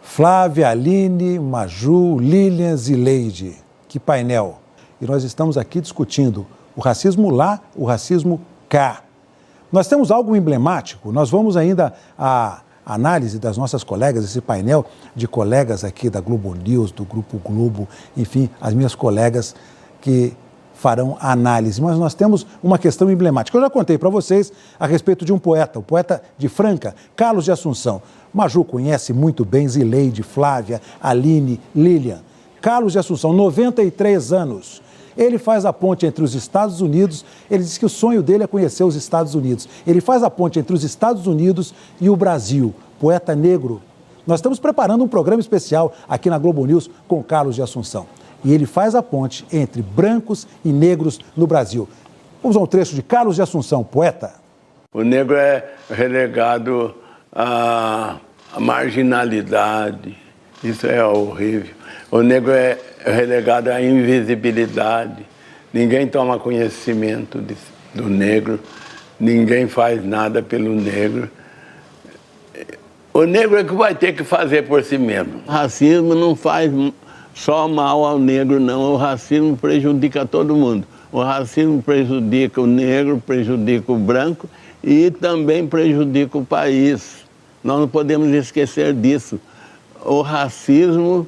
Flávia, Aline, Maju, Lilian e Leide. Que painel. E nós estamos aqui discutindo o racismo lá, o racismo cá. Nós temos algo emblemático, nós vamos ainda a análise das nossas colegas, esse painel de colegas aqui da Globo News, do Grupo Globo, enfim, as minhas colegas que farão a análise. Mas nós temos uma questão emblemática. Eu já contei para vocês a respeito de um poeta, o poeta de Franca, Carlos de Assunção. Maju conhece muito bem Zileide, Flávia, Aline, Lilian. Carlos de Assunção, 93 anos. Ele faz a ponte entre os Estados Unidos, ele diz que o sonho dele é conhecer os Estados Unidos. Ele faz a ponte entre os Estados Unidos e o Brasil, poeta negro. Nós estamos preparando um programa especial aqui na Globo News com Carlos de Assunção. E ele faz a ponte entre brancos e negros no Brasil. Vamos a um trecho de Carlos de Assunção, poeta. O negro é relegado à marginalidade, isso é horrível. O negro é relegado à invisibilidade. Ninguém toma conhecimento do negro, ninguém faz nada pelo negro. O negro é que vai ter que fazer por si mesmo. O racismo não faz só mal ao negro, não. O racismo prejudica todo mundo. O racismo prejudica o negro, prejudica o branco e também prejudica o país. Nós não podemos esquecer disso. O racismo,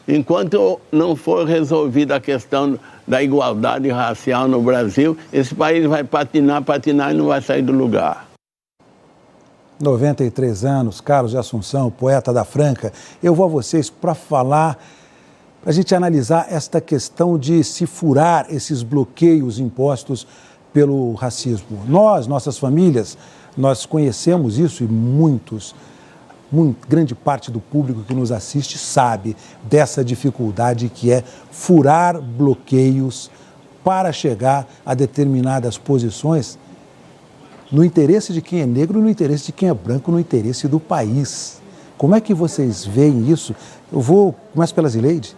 enquanto não for resolvida a questão da igualdade racial no Brasil, esse país vai patinar e não vai sair do lugar. 93 anos, Carlos de Assunção, poeta da Franca. Eu vou a vocês para falar, para a gente analisar esta questão de se furar esses bloqueios impostos pelo racismo. Nossas famílias, nós conhecemos isso e grande parte do público que nos assiste sabe dessa dificuldade que é furar bloqueios para chegar a determinadas posições no interesse de quem é negro, no interesse de quem é branco, no interesse do país. Como é que vocês veem isso? Começo pela Zileide.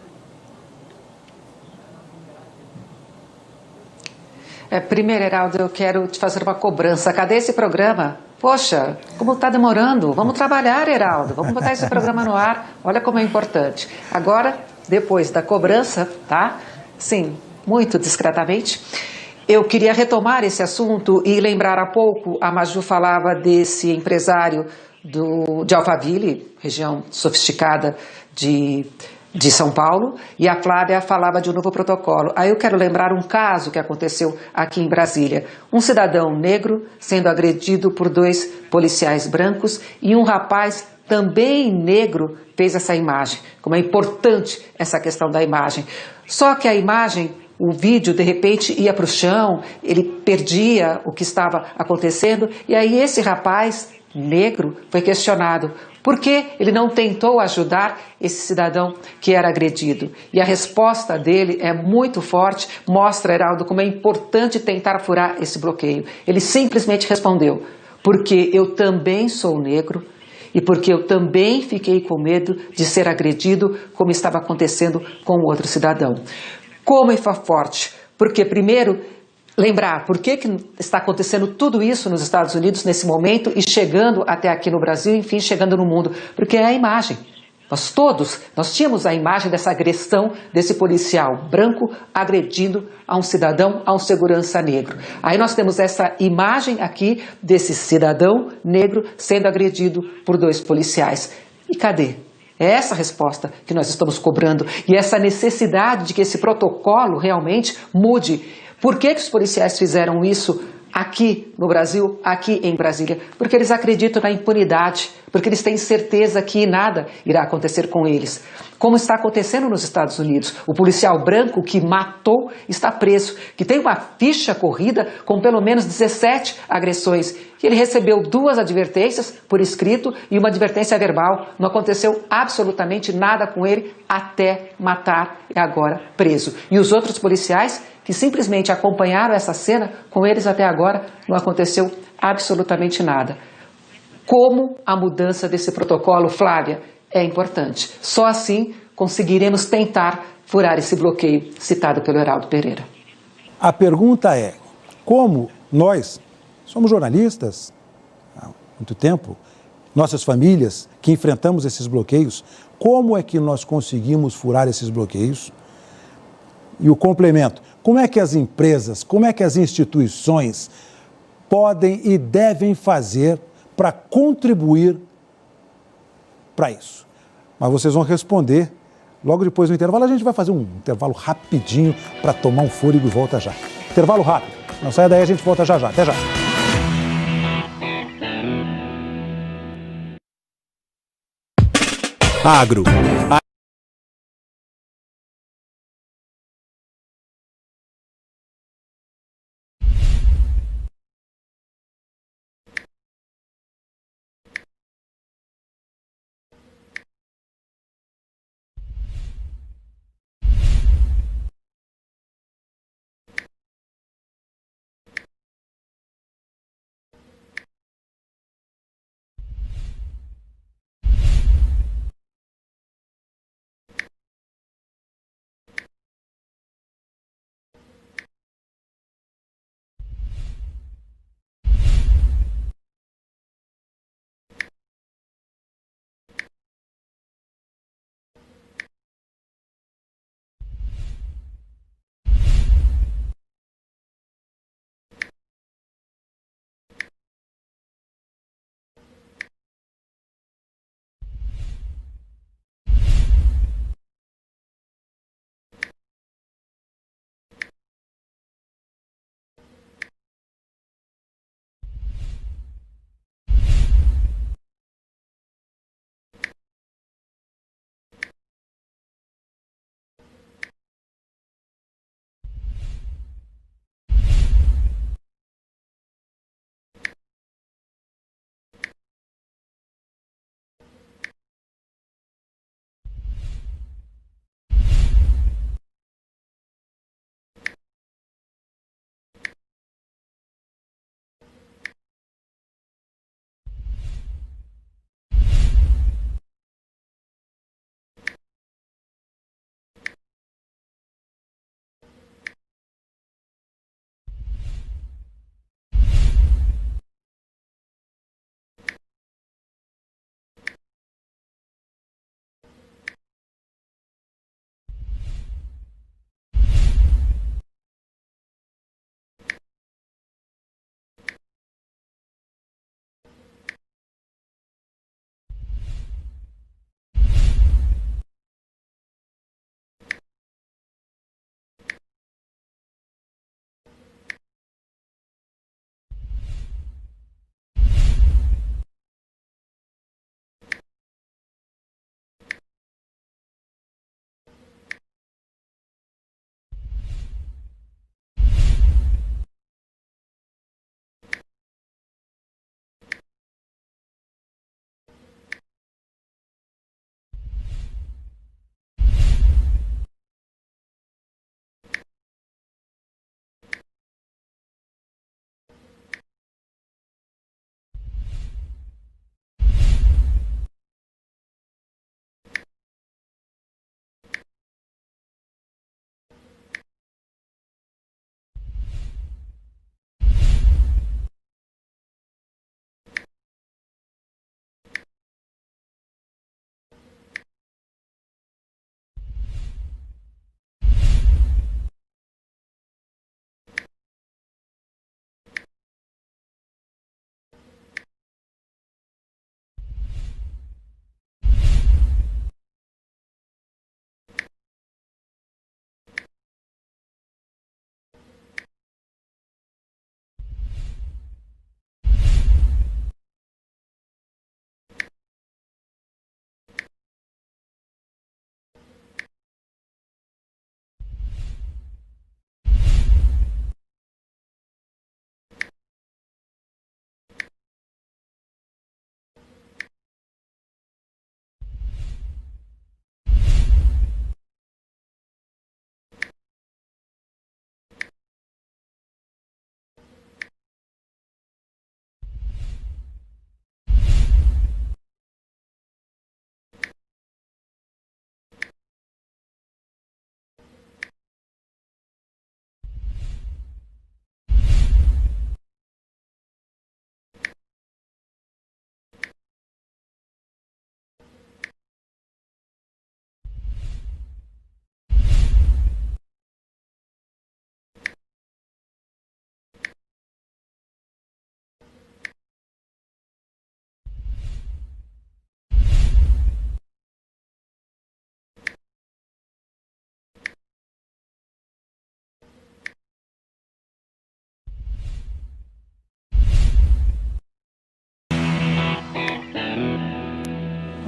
Primeiro, Heraldo, eu quero te fazer uma cobrança. Cadê esse programa? Poxa, como está demorando? Vamos trabalhar, Heraldo. Vamos botar esse programa no ar. Olha como é importante. Agora, depois da cobrança, tá? Sim, muito discretamente, eu queria retomar esse assunto e lembrar há pouco, a Maju falava desse empresário de Alphaville, região sofisticada de São Paulo, e a Flávia falava de um novo protocolo. Aí eu quero lembrar um caso que aconteceu aqui em Brasília. Um cidadão negro sendo agredido por 2 policiais brancos e um rapaz também negro fez essa imagem. Como é importante essa questão da imagem. Só que a imagem, o vídeo, de repente, ia para o chão, ele perdia o que estava acontecendo, e aí esse rapaz negro foi questionado. Por que ele não tentou ajudar esse cidadão que era agredido? E a resposta dele é muito forte, mostra, Heraldo, como é importante tentar furar esse bloqueio. Ele simplesmente respondeu: porque eu também sou negro e porque eu também fiquei com medo de ser agredido, como estava acontecendo com o outro cidadão. Como é forte? Porque, primeiro, lembrar por que está acontecendo tudo isso nos Estados Unidos nesse momento e chegando até aqui no Brasil, enfim, chegando no mundo. Porque é a imagem. Nós tínhamos a imagem dessa agressão desse policial branco agredindo a um cidadão, a um segurança negro. Aí nós temos essa imagem aqui desse cidadão negro sendo agredido por 2 policiais. E cadê? É essa a resposta que nós estamos cobrando e essa necessidade de que esse protocolo realmente mude. Por que os policiais fizeram isso aqui no Brasil, aqui em Brasília, porque eles acreditam na impunidade, porque eles têm certeza que nada irá acontecer com eles. Como está acontecendo nos Estados Unidos, o policial branco que matou está preso, que tem uma ficha corrida com pelo menos 17 agressões. Ele recebeu 2 advertências por escrito e uma advertência verbal. Não aconteceu absolutamente nada com ele até matar e agora preso. E os outros policiais que simplesmente acompanharam essa cena, com eles até agora não aconteceu absolutamente nada. Como a mudança desse protocolo, Flávia, é importante. Só assim conseguiremos tentar furar esse bloqueio citado pelo Heraldo Pereira. A pergunta é, como nós somos jornalistas há muito tempo, nossas famílias que enfrentamos esses bloqueios, como é que nós conseguimos furar esses bloqueios? E o complemento, como é que as empresas, como é que as instituições podem e devem fazer para contribuir para isso? Mas vocês vão responder logo depois do intervalo. A gente vai fazer um intervalo rapidinho para tomar um fôlego e volta já. Intervalo rápido. Não saia daí, a gente volta já já. Até já. Agro.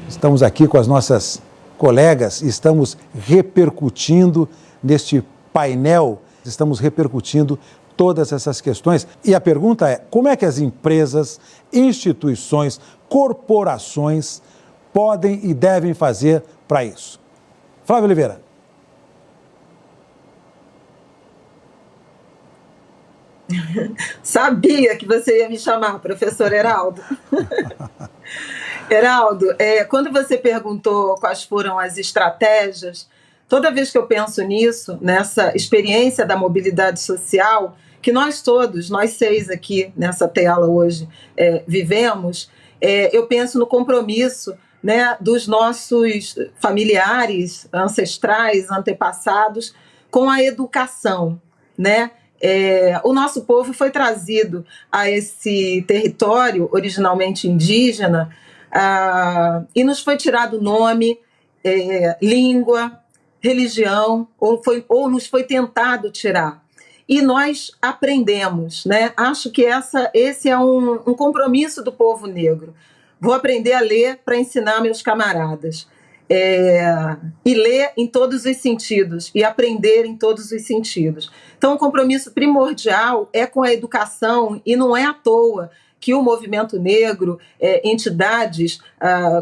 Estamos aqui com as nossas colegas e estamos repercutindo neste painel, estamos repercutindo todas essas questões. E a pergunta é, como é que as empresas, instituições, corporações podem e devem fazer para isso? Flávio Oliveira. Sabia que você ia me chamar, professor Heraldo. Heraldo, quando você perguntou quais foram as estratégias, toda vez que eu penso nisso, nessa experiência da mobilidade social, que nós todos, nós 6 aqui nessa tela hoje, vivemos, eu penso no compromisso, né, dos nossos familiares, ancestrais, antepassados, com a educação, né? O nosso povo foi trazido a esse território originalmente indígena e nos foi tirado nome, língua, religião, ou nos foi tentado tirar. E nós aprendemos, né? Acho que esse é um compromisso do povo negro. Vou aprender a ler para ensinar meus camaradas. E ler em todos os sentidos, e aprender em todos os sentidos. Então, o compromisso primordial é com a educação, e não é à toa que o movimento negro, entidades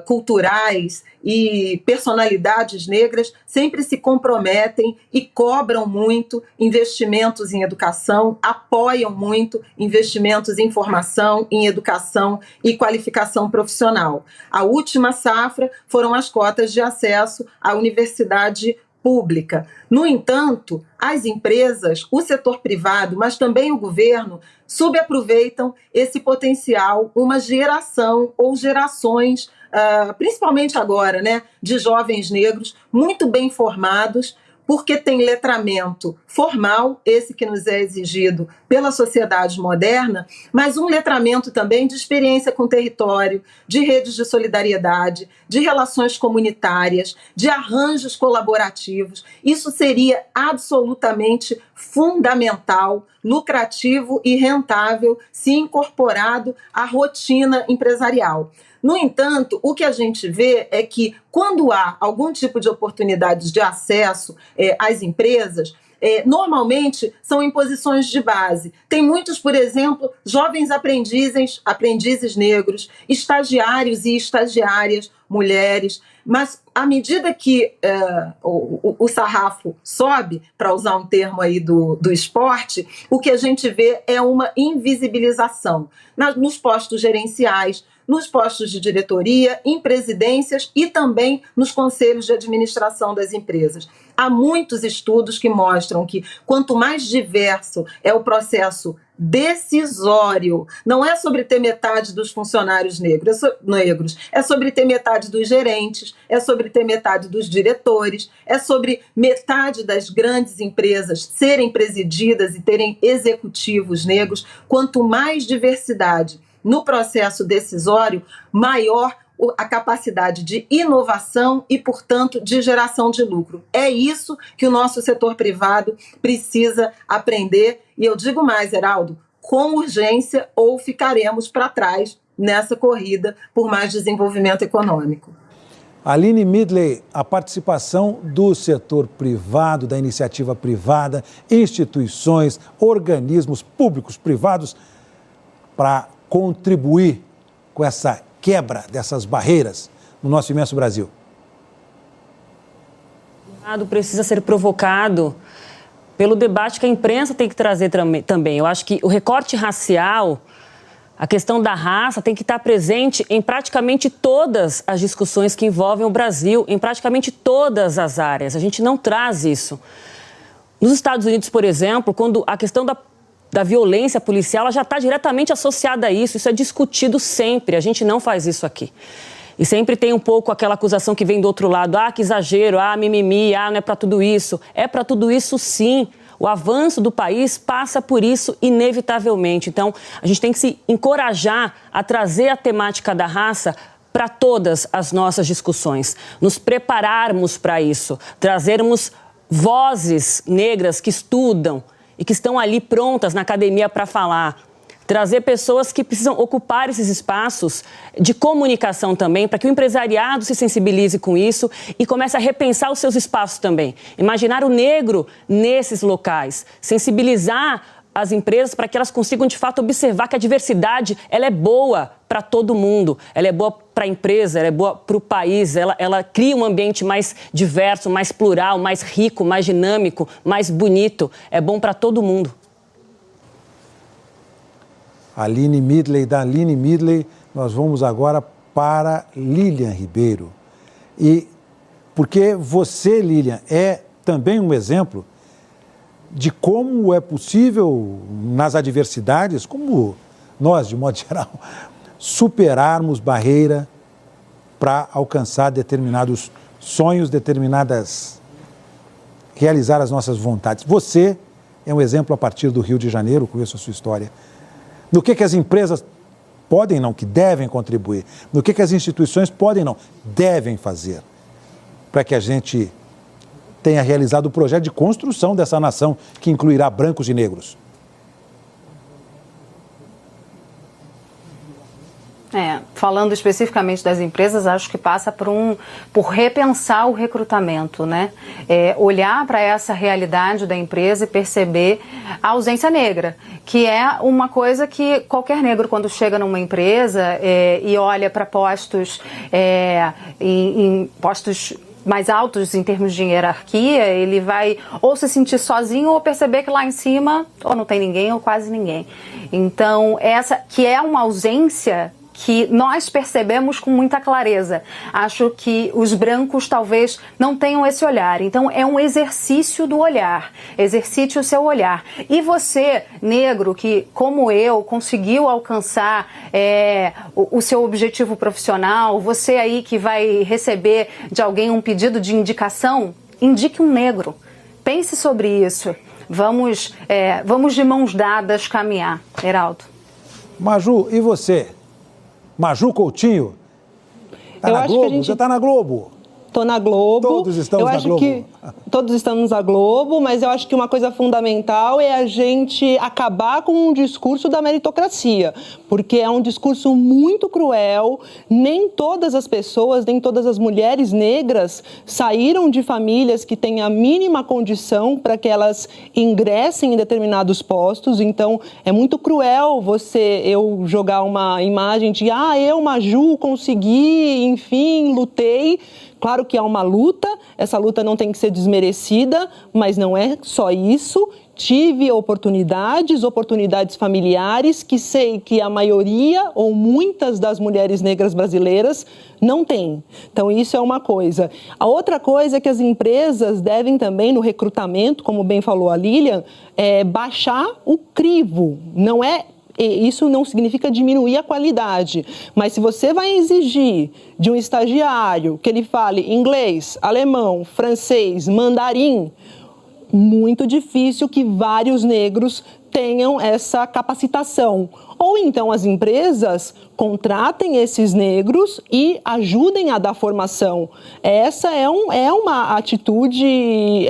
culturais e personalidades negras sempre se comprometem e cobram muito investimentos em educação, apoiam muito investimentos em formação, em educação e qualificação profissional. A última safra foram as cotas de acesso à universidade pública. No entanto, as empresas, o setor privado, mas também o governo, subaproveitam esse potencial, uma geração ou gerações, principalmente agora, né, de jovens negros muito bem formados, porque tem letramento formal, esse que nos é exigido pela sociedade moderna, mas um letramento também de experiência com o território, de redes de solidariedade, de relações comunitárias, de arranjos colaborativos. Isso seria absolutamente fundamental, lucrativo e rentável se incorporado à rotina empresarial. No entanto, o que a gente vê é que quando há algum tipo de oportunidade de acesso às empresas, normalmente são em posições de base. Tem muitos, por exemplo, jovens aprendizes negros, estagiários e estagiárias, mulheres, mas à medida que o sarrafo sobe, para usar um termo aí do esporte, o que a gente vê é uma invisibilização nos postos gerenciais, nos postos de diretoria, em presidências e também nos conselhos de administração das empresas. Há muitos estudos que mostram que quanto mais diverso é o processo decisório, não é sobre ter metade dos funcionários negros, é sobre ter metade dos gerentes, é sobre ter metade dos diretores, é sobre metade das grandes empresas serem presididas e terem executivos negros. Quanto mais diversidade no processo decisório, maior a capacidade de inovação e, portanto, de geração de lucro. É isso que o nosso setor privado precisa aprender. E eu digo mais, Heraldo, com urgência, ou ficaremos para trás nessa corrida por mais desenvolvimento econômico. Aline Midley, a participação do setor privado, da iniciativa privada, instituições, organismos públicos, privados, para contribuir com essa quebra dessas barreiras no nosso imenso Brasil? Precisa ser provocado pelo debate que a imprensa tem que trazer também. Eu acho que o recorte racial, a questão da raça, tem que estar presente em praticamente todas as discussões que envolvem o Brasil, em praticamente todas as áreas. A gente não traz isso. Nos Estados Unidos, por exemplo, quando a questão da violência policial, ela já está diretamente associada a isso é discutido sempre, a gente não faz isso aqui. E sempre tem um pouco aquela acusação que vem do outro lado, que exagero, mimimi, não é para tudo isso. É para tudo isso sim, o avanço do país passa por isso inevitavelmente. Então, a gente tem que se encorajar a trazer a temática da raça para todas as nossas discussões, nos prepararmos para isso, trazermos vozes negras que estudam, e que estão ali prontas na academia para falar, trazer pessoas que precisam ocupar esses espaços de comunicação também, para que o empresariado se sensibilize com isso e comece a repensar os seus espaços também. Imaginar o negro nesses locais, sensibilizar as empresas para que elas consigam, de fato, observar que a diversidade ela é boa para todo mundo, ela é boa para a empresa, ela é boa para o país, ela cria um ambiente mais diverso, mais plural, mais rico, mais dinâmico, mais bonito, é bom para todo mundo. Aline Midley, da Aline Midley, nós vamos agora para Lilian Ribeiro. E porque você, Lilian, é também um exemplo de como é possível, nas adversidades, como nós, de modo geral, superarmos barreira para alcançar determinados sonhos, realizar as nossas vontades. Você é um exemplo a partir do Rio de Janeiro, conheço a sua história. No que as empresas podem não, que devem contribuir, no que as instituições podem não, devem fazer, para que a gente tenha realizado o projeto de construção dessa nação que incluirá brancos e negros. Falando especificamente das empresas, acho que passa por repensar o recrutamento, né? Olhar para essa realidade da empresa e perceber a ausência negra, que é uma coisa que qualquer negro, quando chega numa empresa e olha para postos, em postos mais altos em termos de hierarquia, ele vai ou se sentir sozinho ou perceber que lá em cima ou não tem ninguém ou quase ninguém. Então, essa que é uma ausência que nós percebemos com muita clareza. Acho que os brancos talvez não tenham esse olhar. Então, é um exercício do olhar. Exercite o seu olhar. E você, negro, que, como eu, conseguiu alcançar o seu objetivo profissional, você aí que vai receber de alguém um pedido de indicação, indique um negro. Pense sobre isso. Vamos de mãos dadas caminhar. Heraldo. Maju, e você? Maju Coutinho, tá na Globo? Você está na Globo? Estou na Globo. Todos estamos na Globo. Todos estamos na Globo, mas eu acho que uma coisa fundamental é a gente acabar com um discurso da meritocracia, porque é um discurso muito cruel. Nem todas as pessoas, nem todas as mulheres negras saíram de famílias que têm a mínima condição para que elas ingressem em determinados postos. Então, é muito cruel eu jogar uma imagem de eu, Maju, consegui, enfim, lutei. Claro que há uma luta, essa luta não tem que ser desmerecida, mas não é só isso. Tive oportunidades familiares que sei que a maioria ou muitas das mulheres negras brasileiras não têm. Então, isso é uma coisa. A outra coisa é que as empresas devem também, no recrutamento, como bem falou a Lilian, baixar o crivo. Isso não significa diminuir a qualidade, mas se você vai exigir de um estagiário que ele fale inglês, alemão, francês, mandarim, muito difícil que vários negros tenham essa capacitação. Ou então as empresas contratem esses negros e ajudem a dar formação. Essa é uma atitude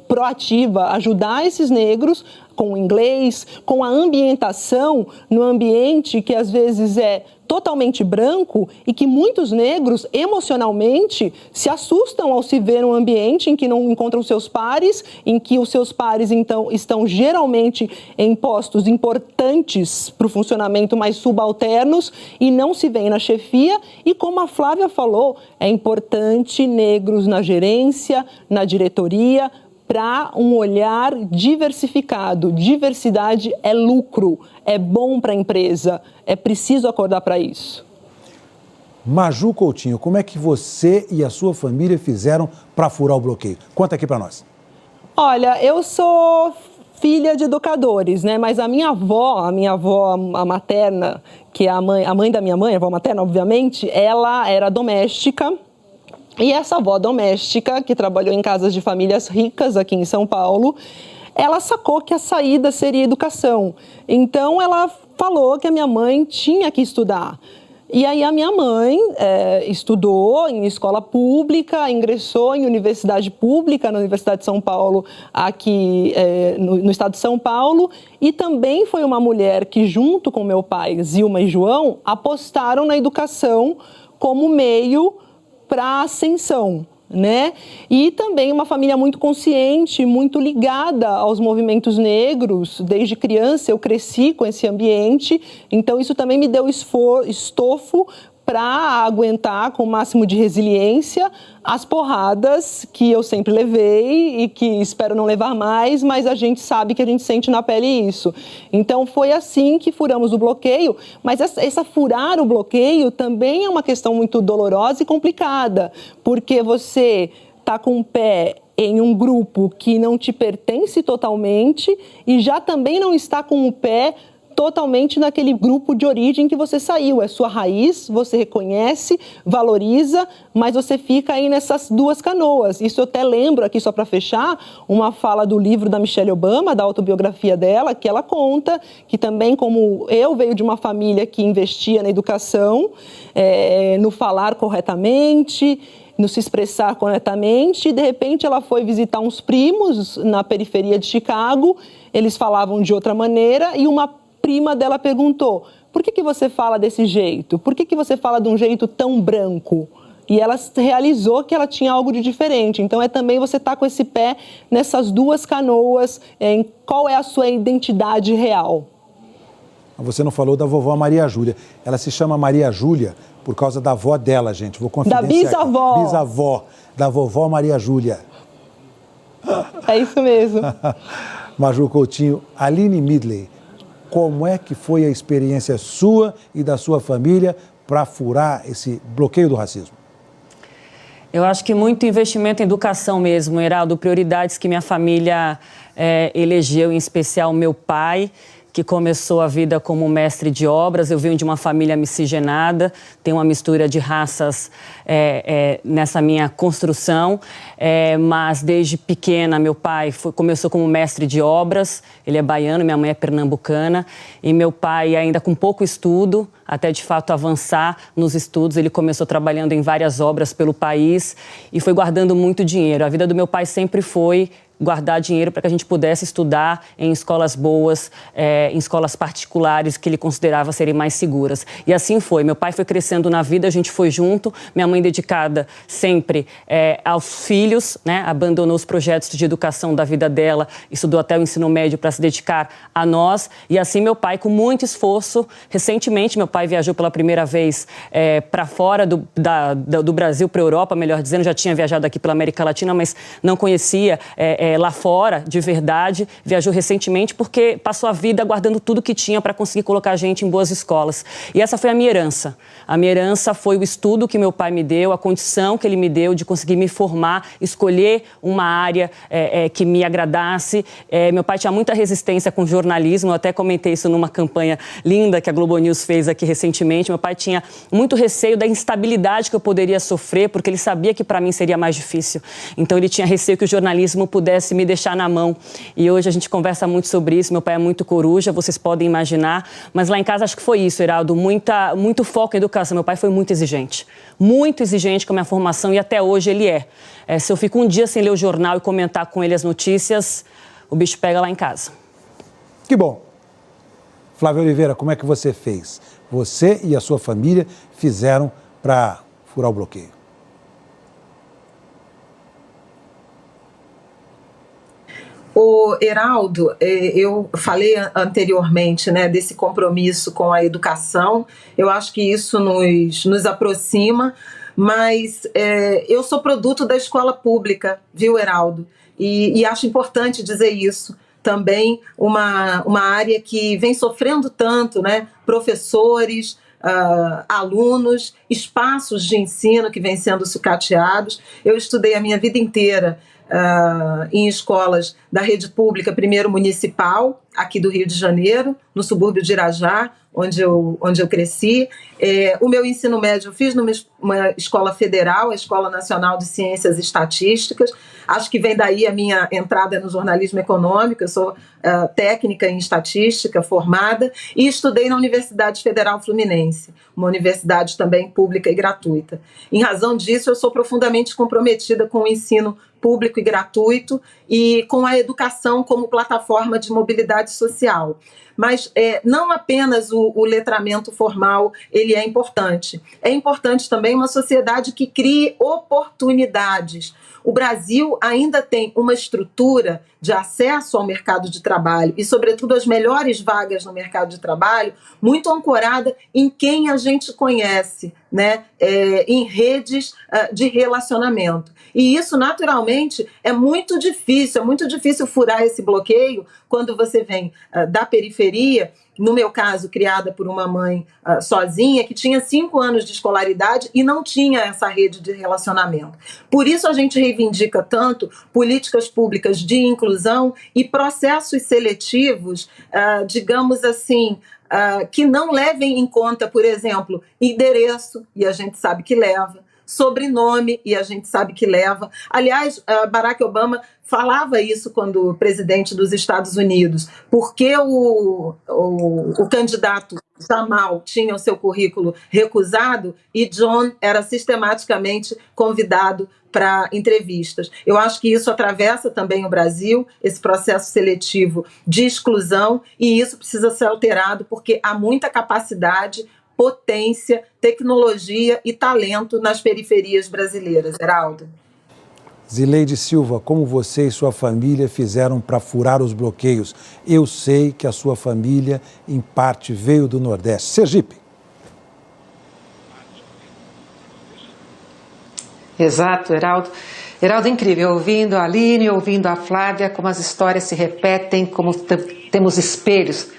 proativa, ajudar esses negros com o inglês, com a ambientação no ambiente que às vezes é totalmente branco e que muitos negros emocionalmente se assustam ao se ver um ambiente em que não encontram seus pares, em que os seus pares então estão geralmente em postos importantes para o funcionamento, mais subalternos, e não se veem na chefia. E como a Flávia falou, é importante negros na gerência, na diretoria, para um olhar diversificado. Diversidade é lucro, é bom para a empresa, é preciso acordar para isso. Maju Coutinho, como é que você e a sua família fizeram para furar o bloqueio? Conta aqui para nós. Olha, eu sou filha de educadores, né? Mas a minha avó, a materna, que é a mãe da minha mãe, a avó materna, obviamente, ela era doméstica. E essa avó doméstica, que trabalhou em casas de famílias ricas aqui em São Paulo, ela sacou que a saída seria educação. Então, ela falou que a minha mãe tinha que estudar. E aí a minha mãe estudou em escola pública, ingressou em universidade pública, na Universidade de São Paulo, aqui no estado de São Paulo, e também foi uma mulher que, junto com meu pai, Zilma e João, apostaram na educação como meio para a ascensão, né? E também uma família muito consciente, muito ligada aos movimentos negros. Desde criança eu cresci com esse ambiente, então isso também me deu estofo para aguentar com o máximo de resiliência as porradas que eu sempre levei e que espero não levar mais, mas a gente sabe que a gente sente na pele isso. Então foi assim que furamos o bloqueio, mas essa furar o bloqueio também é uma questão muito dolorosa e complicada, porque você está com o pé em um grupo que não te pertence totalmente e já também não está com o pé totalmente naquele grupo de origem que você saiu. É sua raiz, você reconhece, valoriza, mas você fica aí nessas duas canoas. Isso eu até lembro aqui, só para fechar, uma fala do livro da Michelle Obama, da autobiografia dela, que ela conta que também, como eu, veio de uma família que investia na educação, no falar corretamente, no se expressar corretamente, e de repente ela foi visitar uns primos na periferia de Chicago, eles falavam de outra maneira, e uma prima dela perguntou: por que você fala desse jeito? Por que você fala de um jeito tão branco? E ela realizou que ela tinha algo de diferente. Então também você estar com esse pé nessas duas canoas, em qual é a sua identidade real. Você não falou da vovó Maria Júlia. Ela se chama Maria Júlia por causa da avó dela, gente. Vou confidenciar. Da bisavó. Aqui. Bisavó, da vovó Maria Júlia. É isso mesmo. Maju Coutinho, Aline Midley, como é que foi a experiência sua e da sua família para furar esse bloqueio do racismo? Eu acho que muito investimento em educação mesmo, Heraldo, prioridades que minha família elegeu, em especial meu pai, que começou a vida como mestre de obras. Eu venho de uma família miscigenada, tem uma mistura de raças nessa minha construção, mas desde pequena meu pai começou como mestre de obras, ele é baiano, minha mãe é pernambucana, e meu pai ainda com pouco estudo, até de fato avançar nos estudos, ele começou trabalhando em várias obras pelo país e foi guardando muito dinheiro. A vida do meu pai sempre foi guardar dinheiro para que a gente pudesse estudar em escolas boas, em escolas particulares que ele considerava serem mais seguras. E assim foi. Meu pai foi crescendo na vida, a gente foi junto. Minha mãe dedicada sempre aos filhos, né? Abandonou os projetos de educação da vida dela, estudou até o ensino médio para se dedicar a nós. E assim meu pai, com muito esforço, recentemente meu pai viajou pela primeira vez para fora do Brasil, para a Europa, melhor dizendo. Já tinha viajado aqui pela América Latina, mas não conhecia lá fora, de verdade. Viajou recentemente porque passou a vida guardando tudo que tinha para conseguir colocar a gente em boas escolas. E essa foi a minha herança. A minha herança foi o estudo que meu pai me deu, a condição que ele me deu de conseguir me formar, escolher uma área que me agradasse. Meu pai tinha muita resistência com jornalismo, eu até comentei isso numa campanha linda que a Globo News fez aqui recentemente. Meu pai tinha muito receio da instabilidade que eu poderia sofrer, porque ele sabia que para mim seria mais difícil. Então ele tinha receio que o jornalismo pudesse me deixar na mão. E hoje a gente conversa muito sobre isso. Meu pai é muito coruja, vocês podem imaginar. Mas lá em casa acho que foi isso, Heraldo. Muito foco em educação. Meu pai foi muito exigente com a minha formação e até hoje ele é. Se eu fico um dia sem ler o jornal e comentar com ele as notícias, o bicho pega lá em casa. Que bom. Flávia Oliveira, como é que você fez? Você e a sua família fizeram para furar o bloqueio? O Heraldo, eu falei anteriormente, né, desse compromisso com a educação. Eu acho que isso nos aproxima, mas eu sou produto da escola pública, viu, Heraldo? E acho importante dizer isso. Também uma área que vem sofrendo tanto, né? Professores, alunos, espaços de ensino que vêm sendo sucateados. Eu estudei a minha vida inteira em escolas da rede pública, primeiro municipal, aqui do Rio de Janeiro, no subúrbio de Irajá, onde eu cresci. O meu ensino médio eu fiz numa escola federal, a Escola Nacional de Ciências e Estatísticas. Acho que vem daí a minha entrada no jornalismo econômico. Eu sou técnica em estatística, formada, e estudei na Universidade Federal Fluminense, uma universidade também pública e gratuita. Em razão disso, eu sou profundamente comprometida com o ensino público e gratuito e com a educação como plataforma de mobilidade social. Mas não apenas o letramento formal ele é importante também uma sociedade que crie oportunidades. O Brasil ainda tem uma estrutura de acesso ao mercado de trabalho e, sobretudo, as melhores vagas no mercado de trabalho, muito ancorada em quem a gente conhece, né? Em redes de relacionamento. E isso, naturalmente, é muito difícil furar esse bloqueio quando você vem da periferia, no meu caso, criada por uma mãe sozinha, que tinha 5 anos de escolaridade e não tinha essa rede de relacionamento. Por isso a gente reivindica tanto políticas públicas de inclusão e processos seletivos, digamos assim, que não levem em conta, por exemplo, endereço, e a gente sabe que leva, sobrenome, e a gente sabe que leva. Aliás, Barack Obama falava isso quando presidente dos Estados Unidos, porque o candidato Jamal tinha o seu currículo recusado e John era sistematicamente convidado para entrevistas. Eu acho que isso atravessa também o Brasil, esse processo seletivo de exclusão, e isso precisa ser alterado porque há muita capacidade, potência, tecnologia e talento nas periferias brasileiras. Heraldo. Zileide Silva, como você e sua família fizeram para furar os bloqueios? Eu sei que a sua família, em parte, veio do Nordeste. Sergipe. Exato, Heraldo. Heraldo, incrível, ouvindo a Aline, ouvindo a Flávia, como as histórias se repetem, como temos espelhos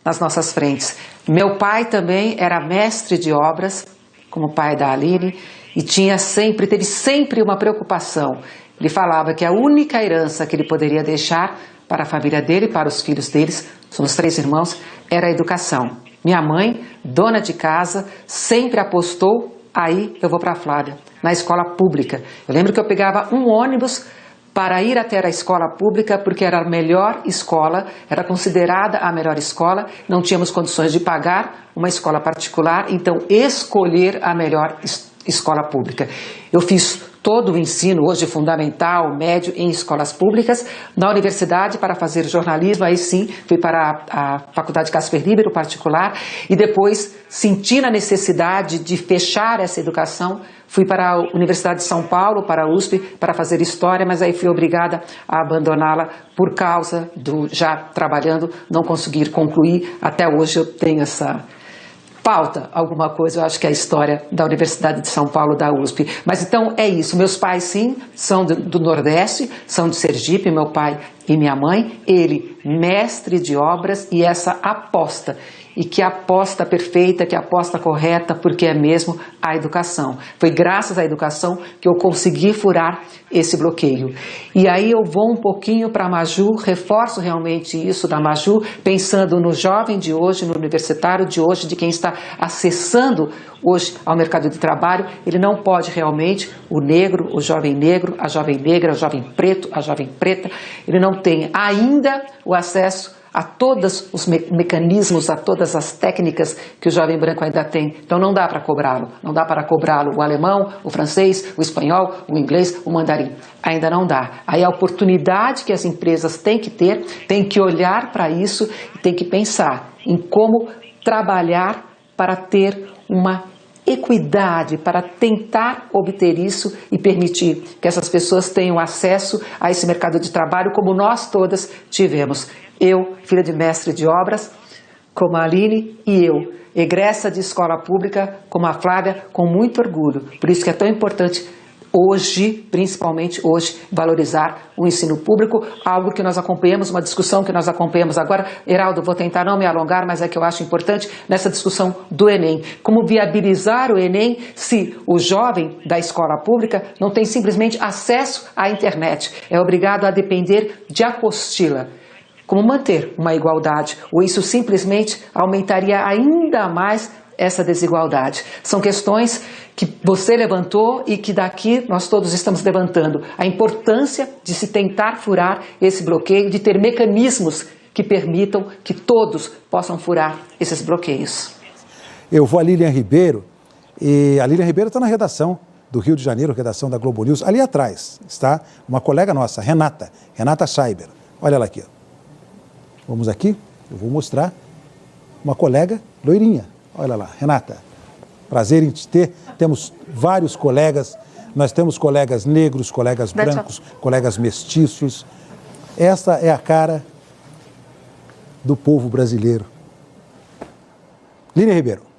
nas nossas frentes. Meu pai também era mestre de obras, como o pai da Aline, e teve sempre uma preocupação. Ele falava que a única herança que ele poderia deixar para a família dele, para os filhos deles, somos 3 irmãos, era a educação. Minha mãe, dona de casa, sempre apostou, aí eu vou para a Flávia, na escola pública. Eu lembro que eu pegava um ônibus para ir até a escola pública, porque era a melhor escola, era considerada a melhor escola, não tínhamos condições de pagar uma escola particular, então escolher a melhor escola pública. Eu fiz todo o ensino, hoje fundamental, médio, em escolas públicas. Na universidade, para fazer jornalismo, aí sim, fui para a Faculdade Casper Libero, particular, e depois senti a necessidade de fechar essa educação. Fui para a Universidade de São Paulo, para a USP, para fazer História, mas aí fui obrigada a abandoná-la por causa já trabalhando, não conseguir concluir. Até hoje eu tenho essa falta alguma coisa, eu acho que é a história da Universidade de São Paulo, da USP. Mas então é isso, meus pais sim, são do Nordeste, são de Sergipe, meu pai e minha mãe, ele mestre de obras e essa aposta. E que aposta perfeita, que aposta correta, porque é mesmo a educação. Foi graças à educação que eu consegui furar esse bloqueio. E aí eu vou um pouquinho para a Maju, reforço realmente isso da Maju, pensando no jovem de hoje, no universitário de hoje, de quem está acessando hoje ao mercado de trabalho. Ele não pode realmente, o negro, o jovem negro, a jovem negra, o jovem preto, a jovem preta, ele não tem ainda o acesso a todos os mecanismos, a todas as técnicas que o jovem branco ainda tem. Então não dá para cobrá-lo. Não dá para cobrá-lo o alemão, o francês, o espanhol, o inglês, o mandarim. Ainda não dá. Aí a oportunidade que as empresas têm que ter, têm que olhar para isso e têm que pensar em como trabalhar para ter uma equidade, para tentar obter isso e permitir que essas pessoas tenham acesso a esse mercado de trabalho como nós todas tivemos. Eu, filha de mestre de obras, como a Aline, e eu, egressa de escola pública, como a Flávia, com muito orgulho. Por isso que é tão importante hoje, principalmente hoje, valorizar o ensino público, algo que nós acompanhamos, uma discussão que nós acompanhamos agora. Heraldo, vou tentar não me alongar, mas é que eu acho importante nessa discussão do Enem. Como viabilizar o Enem se o jovem da escola pública não tem simplesmente acesso à internet, é obrigado a depender de apostila. Como manter uma igualdade, ou isso simplesmente aumentaria ainda mais essa desigualdade. São questões que você levantou e que daqui nós todos estamos levantando. A importância de se tentar furar esse bloqueio, de ter mecanismos que permitam que todos possam furar esses bloqueios. Eu vou a Lilian Ribeiro, e a Lilian Ribeiro está na redação do Rio de Janeiro, redação da Globo News. Ali atrás está uma colega nossa, Renata Scheiber. Olha ela aqui. Ó. Vamos aqui, eu vou mostrar uma colega loirinha. Olha lá, Renata, prazer em te ter. Temos vários colegas, nós temos colegas negros, colegas brancos, colegas mestiços. Essa é a cara do povo brasileiro. Lilian Ribeiro.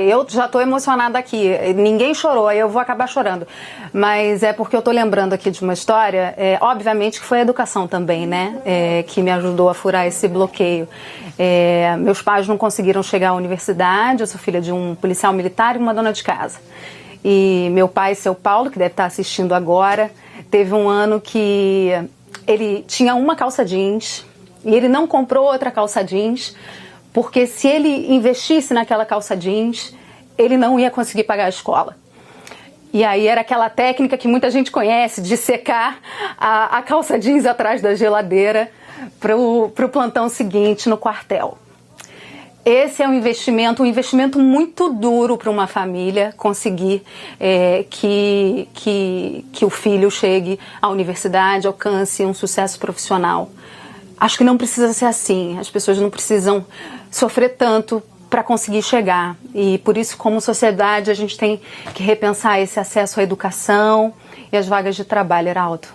Eu já estou emocionada aqui. Ninguém chorou, aí eu vou acabar chorando. Mas é porque eu estou lembrando aqui de uma história, obviamente que foi a educação também, né? Que me ajudou a furar esse bloqueio. Meus pais não conseguiram chegar à universidade, eu sou filha de um policial militar e uma dona de casa. E meu pai, seu Paulo, que deve estar assistindo agora, teve um ano que ele tinha uma calça jeans e ele não comprou outra calça jeans, porque se ele investisse naquela calça jeans, ele não ia conseguir pagar a escola. E aí era aquela técnica que muita gente conhece, de secar a calça jeans atrás da geladeira para o plantão seguinte no quartel. Esse é um investimento muito duro para uma família conseguir que o filho chegue à universidade, alcance um sucesso profissional. Acho que não precisa ser assim, as pessoas não precisam sofrer tanto para conseguir chegar. E por isso, como sociedade, a gente tem que repensar esse acesso à educação e às vagas de trabalho, Heraldo.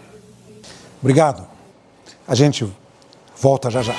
Obrigado. A gente volta já já.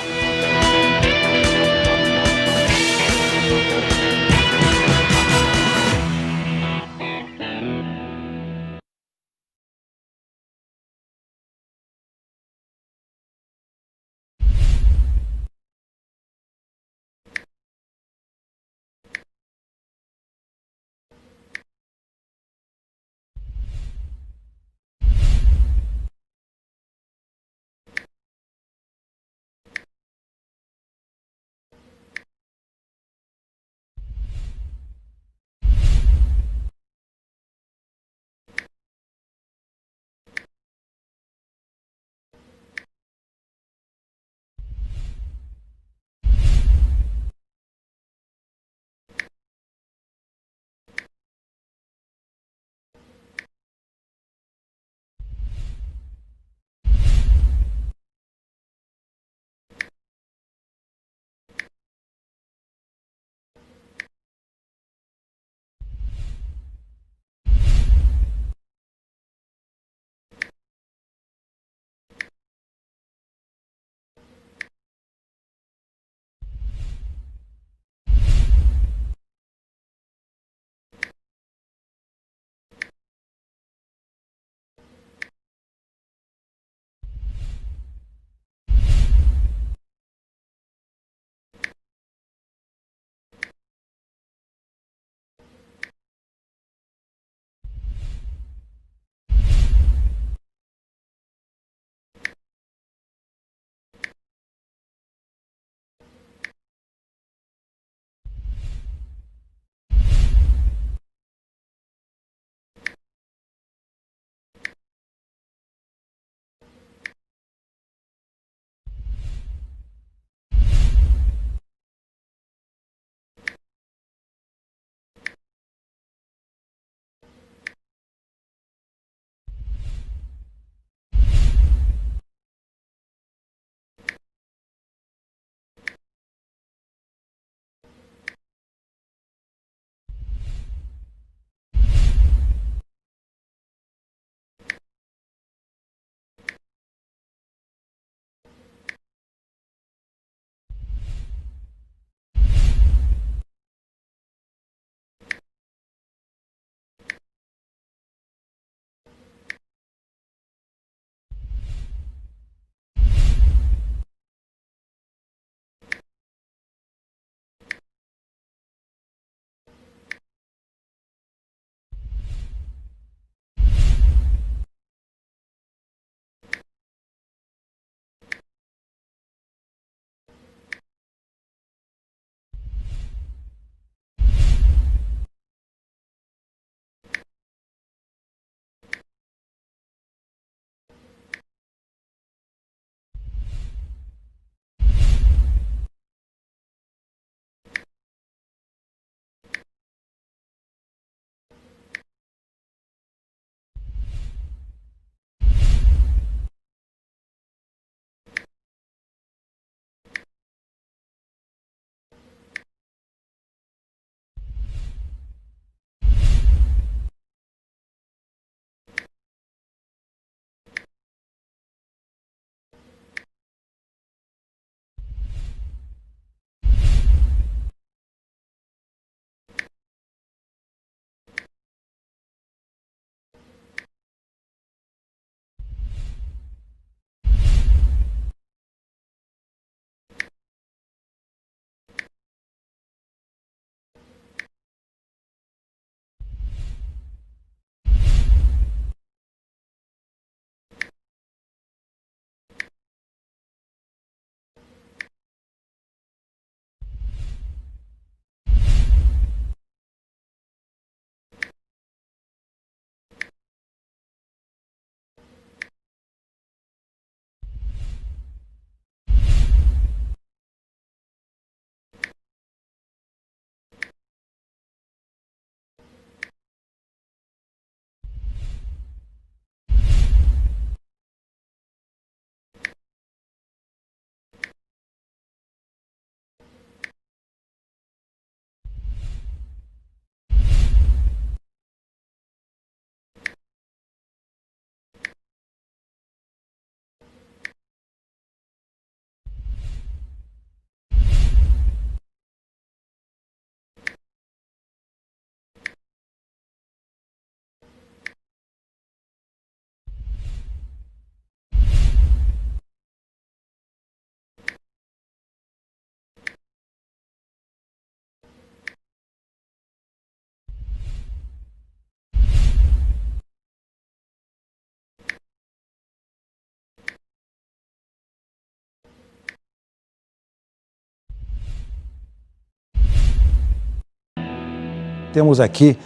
Temos aqui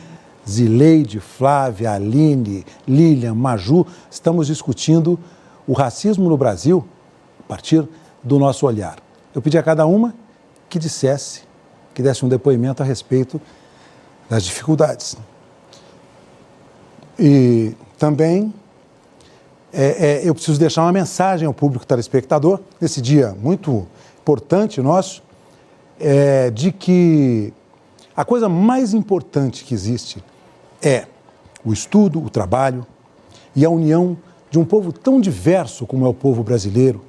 Zileide, Flávia, Aline, Lilian, Maju. Estamos discutindo o racismo no Brasil a partir do nosso olhar. Eu pedi a cada uma que desse um depoimento a respeito das dificuldades. E também eu preciso deixar uma mensagem ao público telespectador, nesse dia muito importante nosso, de que a coisa mais importante que existe é o estudo, o trabalho e a união de um povo tão diverso como é o povo brasileiro,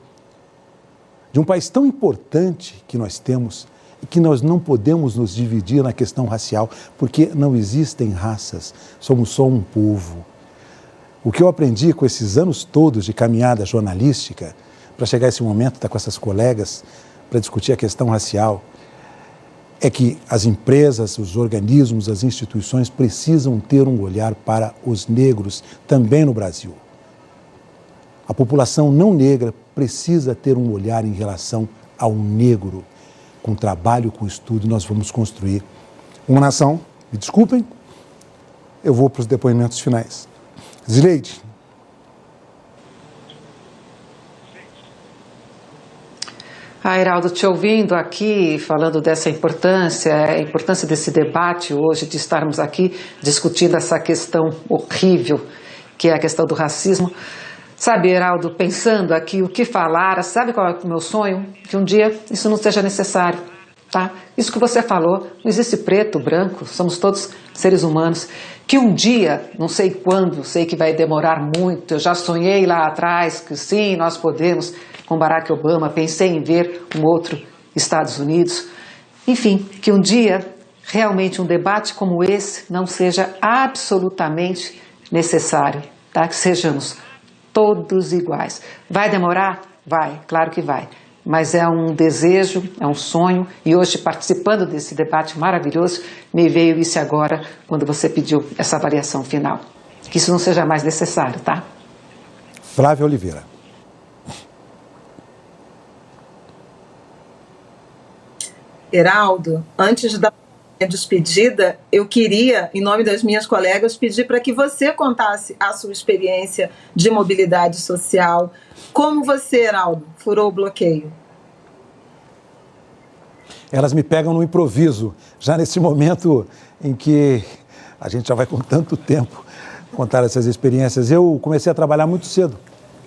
de um país tão importante que nós temos e que nós não podemos nos dividir na questão racial, porque não existem raças, somos só um povo. O que eu aprendi com esses anos todos de caminhada jornalística, para chegar a esse momento, estar com essas colegas, para discutir a questão racial, é que as empresas, os organismos, as instituições precisam ter um olhar para os negros também no Brasil. A população não negra precisa ter um olhar em relação ao negro. Com trabalho, com estudo, nós vamos construir uma nação. Me desculpem, eu vou para os depoimentos finais. Zileide. Heraldo, te ouvindo aqui, falando dessa importância, a importância desse debate hoje, de estarmos aqui discutindo essa questão horrível, que é a questão do racismo. Sabe, Heraldo, pensando aqui o que falar, sabe qual é o meu sonho? Que um dia isso não seja necessário, tá? Isso que você falou, não existe preto, branco, somos todos seres humanos. Que um dia, não sei quando, sei que vai demorar muito, eu já sonhei lá atrás que sim, nós podemos, com Barack Obama, pensei em ver um outro Estados Unidos. Enfim, que um dia realmente um debate como esse não seja absolutamente necessário, tá? Que sejamos todos iguais. Vai demorar? Vai, claro que vai. Mas é um desejo, é um sonho, e hoje, participando desse debate maravilhoso, me veio isso agora, quando você pediu essa avaliação final. Que isso não seja mais necessário, tá? Flávia Oliveira. Heraldo, antes da despedida, eu queria, em nome das minhas colegas, pedir para que você contasse a sua experiência de mobilidade social. Como você, Heraldo, furou o bloqueio? Elas me pegam no improviso, já nesse momento em que a gente já vai com tanto tempo contar essas experiências. Eu comecei a trabalhar muito cedo.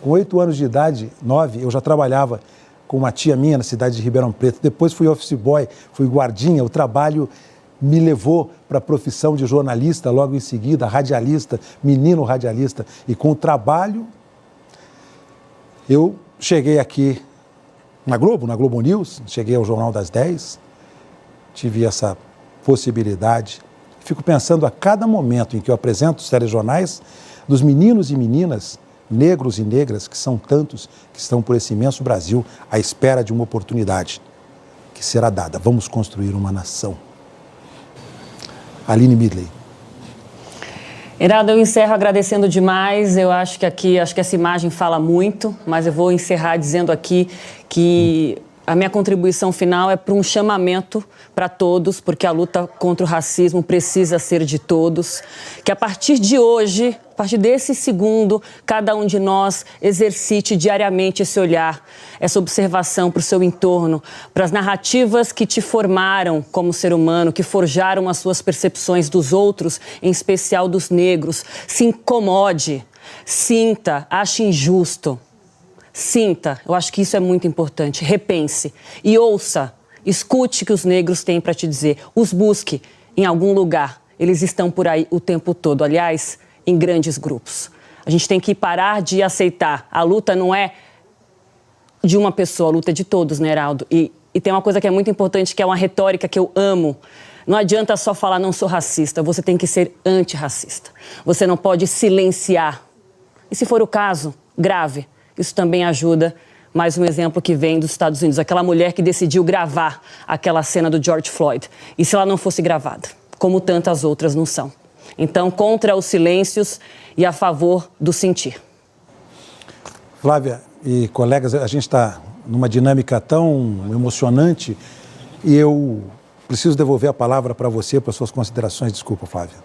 Com 8 anos de idade, 9, eu já trabalhava com uma tia minha na cidade de Ribeirão Preto. Depois fui office boy, fui guardinha. O trabalho me levou para a profissão de jornalista, logo em seguida, radialista, menino radialista. E com o trabalho, eu cheguei aqui na Globo News, cheguei ao Jornal das 10, tive essa possibilidade. Fico pensando a cada momento em que eu apresento os telejornais, dos meninos e meninas, negros e negras, que são tantos, que estão por esse imenso Brasil, à espera de uma oportunidade que será dada. Vamos construir uma nação. Aline Midley. Heraldo, eu encerro agradecendo demais. Eu acho que essa imagem fala muito, mas eu vou encerrar dizendo aqui que a minha contribuição final é para um chamamento para todos, porque a luta contra o racismo precisa ser de todos, que a partir de hoje, a partir desse segundo, cada um de nós exercite diariamente esse olhar, essa observação para o seu entorno, para as narrativas que te formaram como ser humano, que forjaram as suas percepções dos outros, em especial dos negros. Se incomode, sinta, ache injusto. Sinta, eu acho que isso é muito importante, repense e ouça, escute o que os negros têm para te dizer, os busque em algum lugar, eles estão por aí o tempo todo, aliás, em grandes grupos. A gente tem que parar de aceitar, a luta não é de uma pessoa, a luta é de todos, né, Heraldo? E tem uma coisa que é muito importante, que é uma retórica que eu amo. Não adianta só falar não sou racista, você tem que ser antirracista. Você não pode silenciar. E se for o caso, grave. Isso também ajuda. Mais um exemplo que vem dos Estados Unidos. Aquela mulher que decidiu gravar aquela cena do George Floyd. E se ela não fosse gravada? Como tantas outras não são. Então, contra os silêncios e a favor do sentir. Flávia e colegas, a gente está numa dinâmica tão emocionante e eu preciso devolver a palavra para você, para suas considerações. Desculpa, Flávia.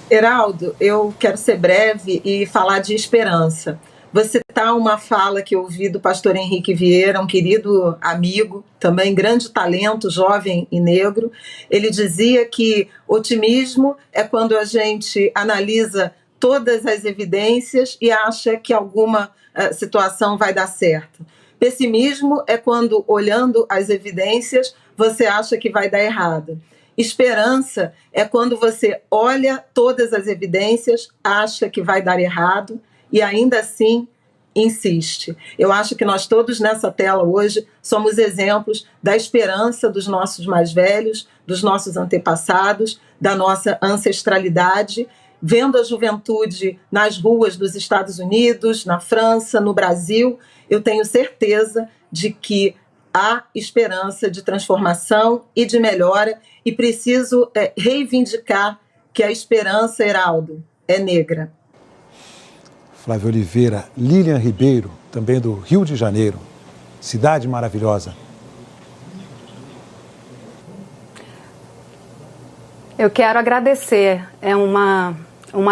Heraldo, eu quero ser breve e falar de esperança. Vou citar uma fala que eu ouvi do pastor Henrique Vieira, um querido amigo, também grande talento, jovem e negro. Ele dizia que otimismo é quando a gente analisa todas as evidências e acha que alguma situação vai dar certo. Pessimismo é quando, olhando as evidências, você acha que vai dar errado. Esperança é quando você olha todas as evidências, acha que vai dar errado e ainda assim insiste. Eu acho que nós todos nessa tela hoje somos exemplos da esperança dos nossos mais velhos, dos nossos antepassados, da nossa ancestralidade, vendo a juventude nas ruas dos Estados Unidos, na França, no Brasil. Eu tenho certeza de que há esperança de transformação e de melhora e preciso reivindicar que a esperança, Heraldo, é negra. Flávia Oliveira, Lilian Ribeiro, também do Rio de Janeiro, cidade maravilhosa. Eu quero agradecer, é uma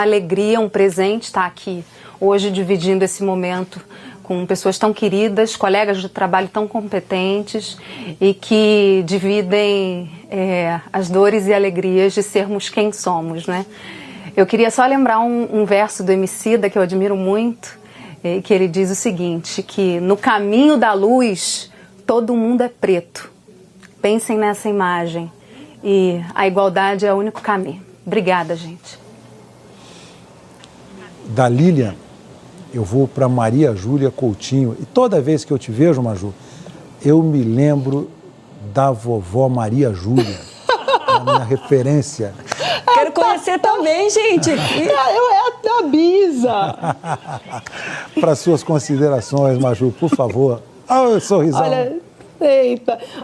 alegria, um presente estar aqui hoje dividindo esse momento com pessoas tão queridas, colegas de trabalho tão competentes e que dividem as dores e alegrias de sermos quem somos, né? Eu queria só lembrar um verso do Emicida que eu admiro muito, que ele diz o seguinte, que no caminho da luz todo mundo é preto. Pensem nessa imagem e a igualdade é o único caminho. Obrigada, gente. Da Lilian, eu vou para Maria Júlia Coutinho. E toda vez que eu te vejo, Maju, eu me lembro da vovó Maria Júlia, a minha referência. Quero conhecer também, gente. Eu é a Bisa. Para suas considerações, Maju, por favor. Oh, sorrisão.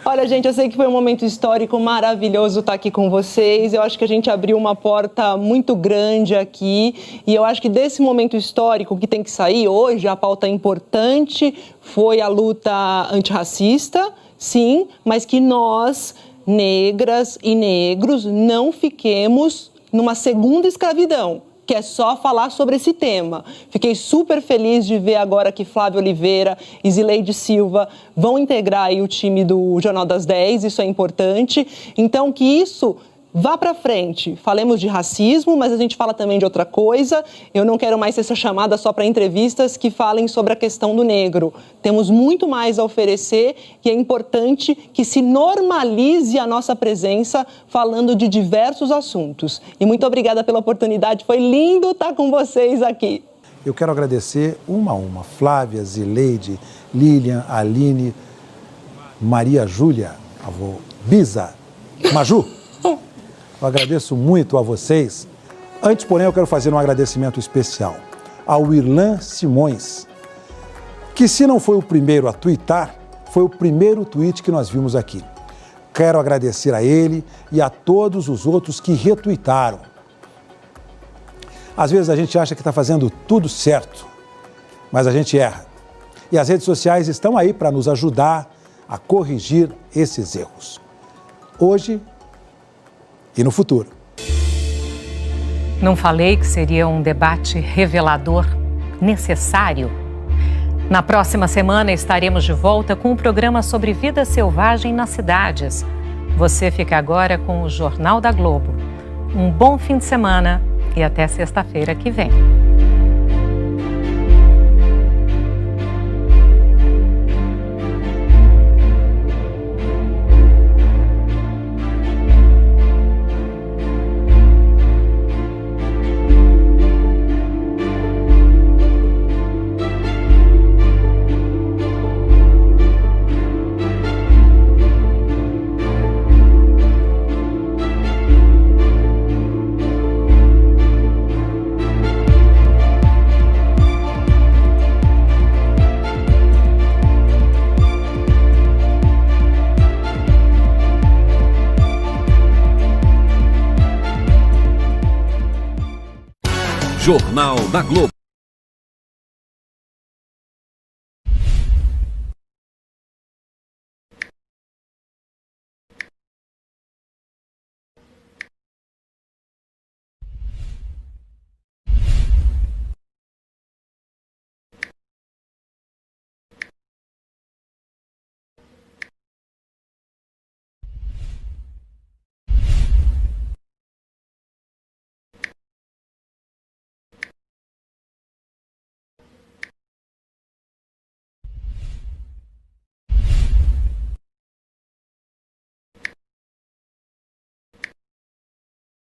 Olha, gente, eu sei que foi um momento histórico maravilhoso estar aqui com vocês. Eu acho que a gente abriu uma porta muito grande aqui e eu acho que desse momento histórico que tem que sair hoje, a pauta importante foi a luta antirracista, sim, mas que nós, negras e negros, não fiquemos numa segunda escravidão, que é só falar sobre esse tema. Fiquei super feliz de ver agora que Flávia Oliveira e Zileide Silva vão integrar aí o time do Jornal das 10, isso é importante. Então, que isso vá para frente. Falemos de racismo, mas a gente fala também de outra coisa. Eu não quero mais essa chamada só para entrevistas que falem sobre a questão do negro. Temos muito mais a oferecer e é importante que se normalize a nossa presença falando de diversos assuntos. E muito obrigada pela oportunidade. Foi lindo estar com vocês aqui. Eu quero agradecer uma a uma. Flávia, Zileide, Lilian, Aline, Maria Júlia, avô Bisa, Maju. Eu agradeço muito a vocês. Antes, porém, eu quero fazer um agradecimento especial ao Irlan Simões, que se não foi o primeiro a tuitar, foi o primeiro tweet que nós vimos aqui. Quero agradecer a ele e a todos os outros que retuitaram. Às vezes a gente acha que está fazendo tudo certo, mas a gente erra. E as redes sociais estão aí para nos ajudar a corrigir esses erros. Hoje e no futuro. Não falei que seria um debate revelador, necessário? Na próxima semana estaremos de volta com um programa sobre vida selvagem nas cidades. Você fica agora com o Jornal da Globo. Um bom fim de semana e até sexta-feira que vem. Jornal da Globo.